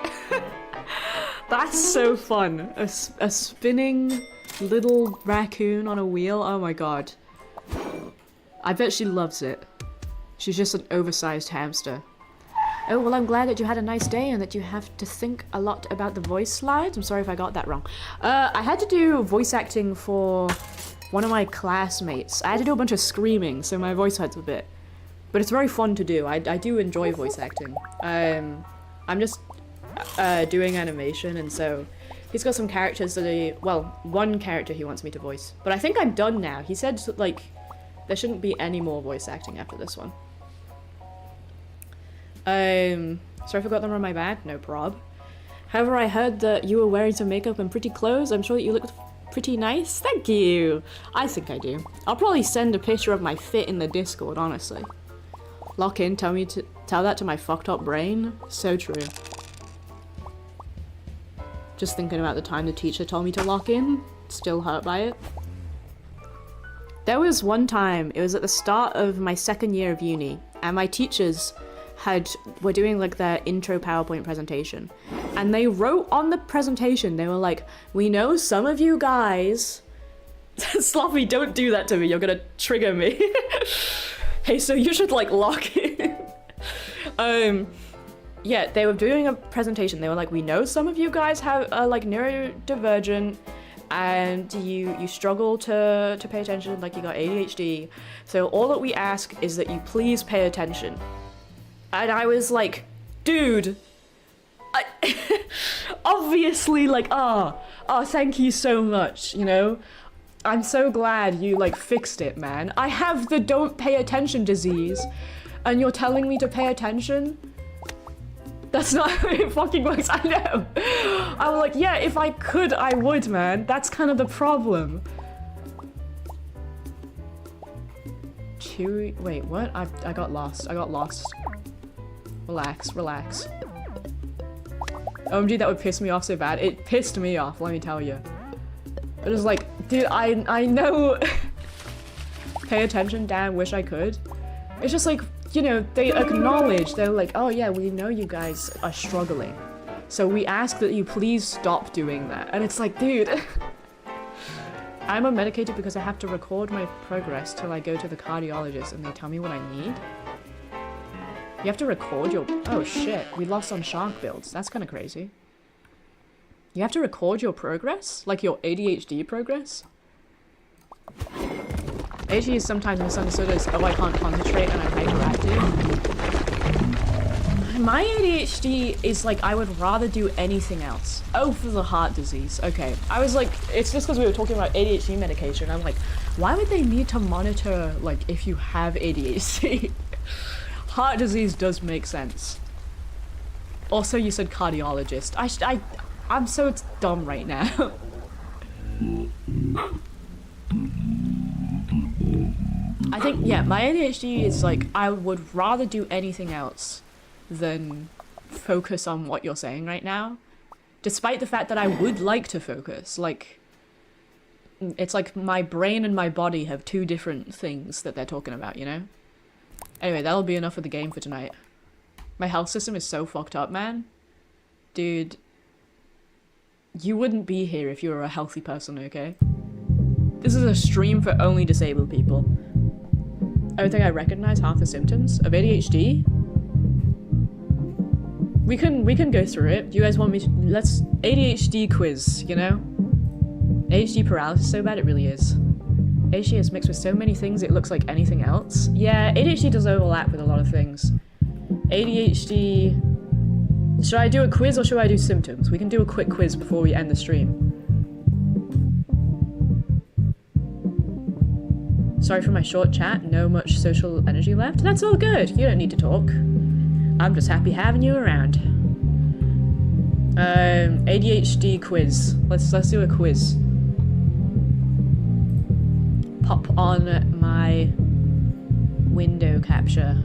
That's so fun. A spinning little raccoon on a wheel. Oh my god. I bet she loves it. She's just an oversized hamster. Oh, well, I'm glad that you had a nice day and that you have to think a lot about the voice slides. I'm sorry if I got that wrong. I had to do voice acting for one of my classmates. I had to do a bunch of screaming, so my voice hurts a bit. But it's very fun to do. I do enjoy voice acting. I'm just doing animation, and so he's got some characters that one character he wants me to voice. But I think I'm done now. He said, like, there shouldn't be any more voice acting after this one. Sorry I forgot them on my bag, no prob. However, I heard that you were wearing some makeup and pretty clothes. I'm sure that you look pretty nice. Thank you. I think I do. I'll probably send a picture of my fit in the Discord, honestly. Lock in, tell that to my fucked up brain. So true. Just thinking about the time the teacher told me to lock in. Still hurt by it. There was one time, it was at the start of my 2nd year of uni, and my teachers were doing like their intro PowerPoint presentation, and they wrote on the presentation, they were like, we know some of you guys Sloppy, don't do that to me, you're gonna trigger me. Hey, so you should like lock in. Yeah, they were doing a presentation, they were like, we know some of you guys have like neurodivergent and you struggle to pay attention, like you got ADHD, so all that we ask is that you please pay attention. And I was like, dude, obviously, like, oh, thank you so much, you know? I'm so glad you, like, fixed it, man. I have the don't pay attention disease, and you're telling me to pay attention? That's not how it fucking works, I know. I was like, yeah, if I could, I would, man. That's kind of the problem. Chewy, wait, what? I got lost. Relax, relax. OMG, that would piss me off so bad. It pissed me off, let me tell you. It was like, dude, I know. Pay attention, damn, wish I could. It's just like, you know, they acknowledge, they're like, oh yeah, we know you guys are struggling. So we ask that you please stop doing that. And it's like, dude. I'm unmedicated because I have to record my progress till I go to the cardiologist and they tell me what I need. You have to record your... Oh shit, we lost on shark builds. That's kind of crazy. You have to record your progress? Like your ADHD progress? ADHD is sometimes misunderstood as, oh, I can't concentrate and I'm hyperactive. my ADHD is like, I would rather do anything else. Oh, for the heart disease. Okay. I was like, it's just because we were talking about ADHD medication. I'm like, why would they need to monitor, like, if you have ADHD? Heart disease does make sense. Also, you said cardiologist. I'm so dumb right now. I think, yeah, my ADHD is like, I would rather do anything else than focus on what you're saying right now. Despite the fact that I would like to focus. Like, it's like my brain and my body have two different things that they're talking about, you know? Anyway, that'll be enough of the game for tonight. My health system is so fucked up, man. Dude, you wouldn't be here if you were a healthy person, okay? This is a stream for only disabled people. I don't think I recognize half the symptoms of ADHD. We can go through it. Do you guys want me to? Let's ADHD quiz, you know? ADHD paralysis is so bad, it really is. ADHD is mixed with so many things it looks like anything else. Yeah, ADHD does overlap with a lot of things. ADHD... Should I do a quiz or should I do symptoms? We can do a quick quiz before we end the stream. Sorry for my short chat, no much social energy left. That's all good, you don't need to talk. I'm just happy having you around. ADHD quiz. Let's do a quiz. Pop on my window capture.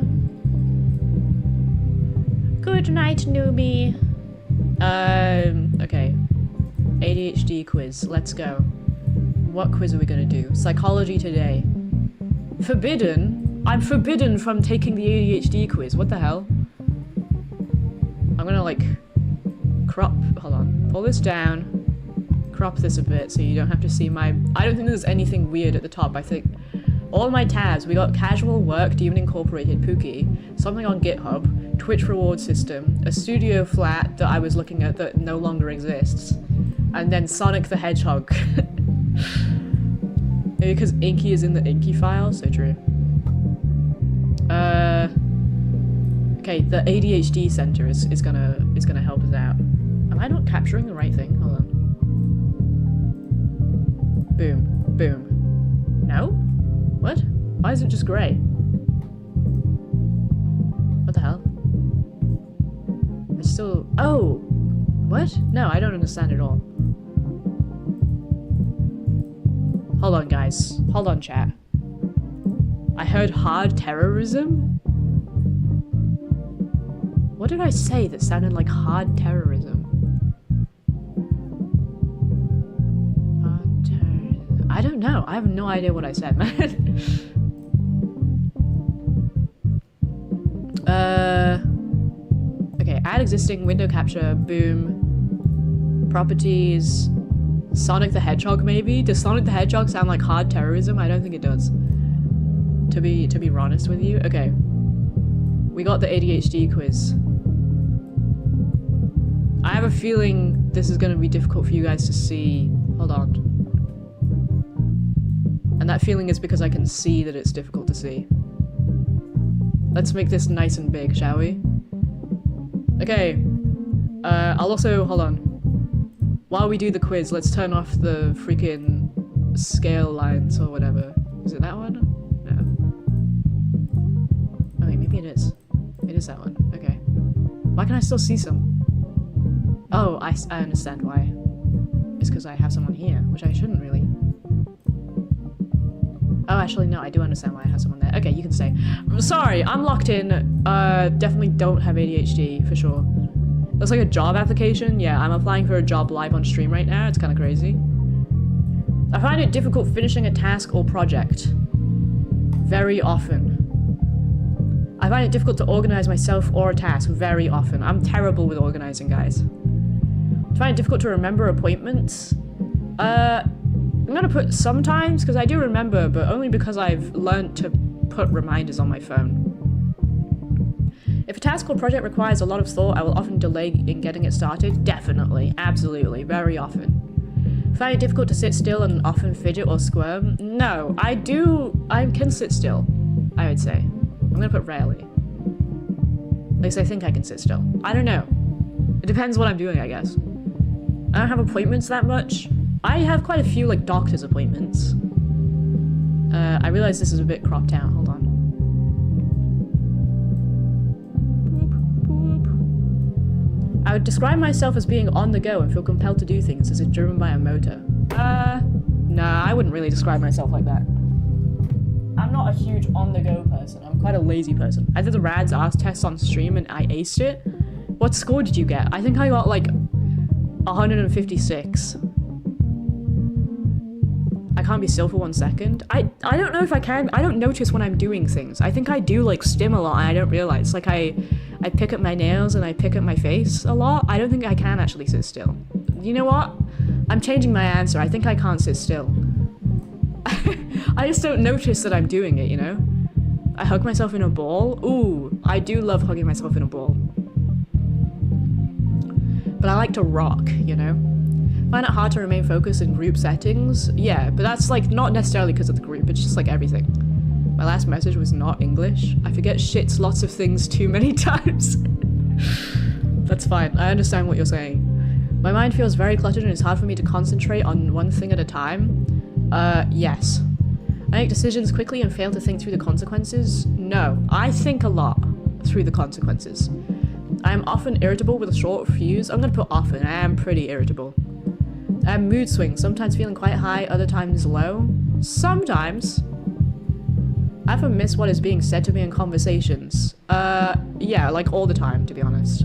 Good night, newbie. Okay. ADHD quiz. Let's go. What quiz are we gonna do? Psychology today. Forbidden? I'm forbidden from taking the ADHD quiz. What the hell? I'm gonna like hold on, pull this down, crop this a bit so you don't have to see my, I don't think there's anything weird at the top. I think all my tabs, we got casual work, Demon Incorporated, Pookie, something on GitHub, Twitch reward system, a studio flat that I was looking at that no longer exists, and then Sonic the Hedgehog. Maybe because Inky is in the Inky file, so true. Okay, the ADHD center is gonna help us out. Am I not capturing the right thing? Hold on. Boom. Boom. No? What? Why is it just grey? What the hell? It's still... Oh! What? No, I don't understand at all. Hold on, guys. Hold on, chat. I heard hard terrorism? What did I say that sounded like hard terrorism? Hard terrorism. I don't know. I have no idea what I said, man. Okay, add existing window capture, boom. Properties. Sonic the Hedgehog, maybe? Does Sonic the Hedgehog sound like hard terrorism? I don't think it does. To be honest with you. Okay. We got the ADHD quiz. I have a feeling this is gonna be difficult for you guys to see. Hold on. And that feeling is because I can see that it's difficult to see. Let's make this nice and big, shall we? Okay. I'll also, hold on. While we do the quiz, let's turn off the freaking scale lines or whatever. Is it that one? No. Oh wait, maybe it is. It is that one. Okay. Why can I still see some? Oh, I understand why. It's because I have someone here, which I shouldn't really. Oh, actually, no, I do understand why I have someone there. Okay, you can stay. Sorry, I'm locked in. Definitely don't have ADHD, for sure. Looks like a job application. Yeah, I'm applying for a job live on stream right now. It's kind of crazy. I find it difficult finishing a task or project. Very often. I find it difficult to organize myself or a task very often. I'm terrible with organizing, guys. I find it difficult to remember appointments. I'm gonna put sometimes, because I do remember, but only because I've learned to put reminders on my phone. If a task or project requires a lot of thought, I will often delay in getting it started. Definitely, absolutely, very often. Find it difficult to sit still and often fidget or squirm? No, I can sit still, I would say. I'm gonna put rarely. least I think I can sit still. I don't know. It depends what I'm doing, I guess. I don't have appointments that much. I have quite a few, like, doctor's appointments. I realize this is a bit cropped out. Hold on. I would describe myself as being on the go and feel compelled to do things as if driven by a motor. Nah, I wouldn't really describe myself like that. I'm not a huge on-the-go person. I'm quite a lazy person. I did the RADS ARS test on stream and I aced it. What score did you get? I think I got like 156. I can't be still for 1 second. I don't know if I can. I don't notice when I'm doing things. I think I do like stim a lot and I don't realize. Like I pick up my nails and I pick up my face a lot. I don't think I can actually sit still. You know what? I'm changing my answer. I think I can't sit still. I just don't notice that I'm doing it, you know? I hug myself in a ball. Ooh, I do love hugging myself in a ball. But I like to rock, you know? Find it hard to remain focused in group settings. Yeah, but that's like not necessarily because of the group, it's just like everything. My last message was not English. I forget shits lots of things too many times. That's fine, I understand what you're saying. My mind feels very cluttered and it's hard for me to concentrate on one thing at a time. Yes. I make decisions quickly and fail to think through the consequences. No, I think a lot through the consequences. I am often irritable with a short fuse. I'm gonna put often, I am pretty irritable. I have mood swings, sometimes feeling quite high, other times low. Sometimes. I often miss what is being said to me in conversations. Yeah, like all the time, to be honest.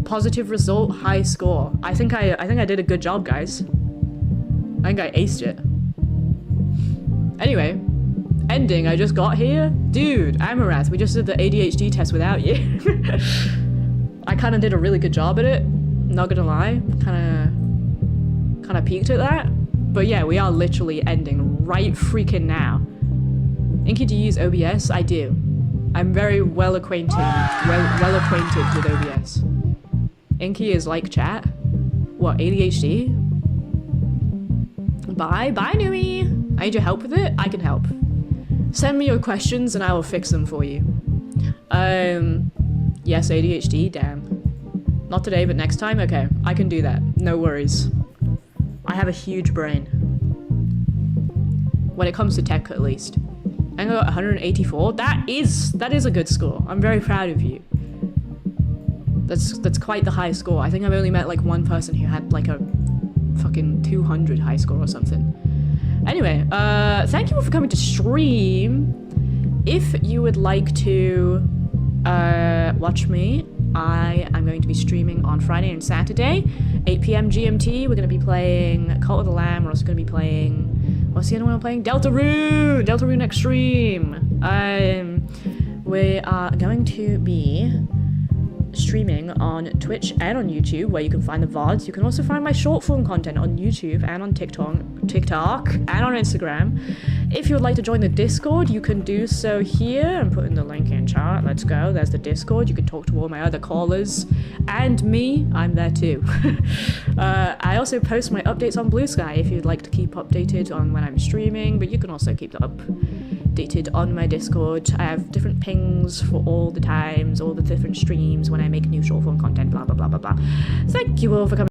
Positive result, high score. I think I did a good job, guys. I think I aced it. Anyway, ending, I just got here. Dude, Amarath, we just did the ADHD test without you. I kind of did a really good job at it. Not gonna lie, kind of peaked at that. But yeah, we are literally ending right freaking now. Inky, do you use OBS? I do. I'm very well acquainted with OBS. Inky is like chat. What, ADHD? Bye, Numi. I need your help with it? I can help. Send me your questions and I will fix them for you. Yes, ADHD, damn. Not today, but next time? Okay, I can do that. No worries. I have a huge brain. When it comes to tech, at least. I got 184. That is a good score. I'm very proud of you. That's quite the high score. I think I've only met like one person who had like a fucking 200 high score or something. Anyway, thank you all for coming to stream. If you would like to watch me, I am going to be streaming on Friday and Saturday, 8 PM GMT. We're going to be playing Cult of the Lamb. We're also going to be playing... What's the other one I'm playing? Deltarune Extreme. We are going to be streaming on Twitch and on YouTube, where you can find the VODs. You can also find my short form content on YouTube and on TikTok and on Instagram. If you would like to join the Discord, you can do so here. I'm putting the link in chat. Let's go. There's the Discord. You can talk to all my other callers and me. I'm there too. I also post my updates on Blue Sky if you'd like to keep updated on when I'm streaming, but you can also keep updated on my Discord. I have different pings for all the times, all the different streams when I make new short form content, blah, blah, blah, blah, blah. Thank you all for coming.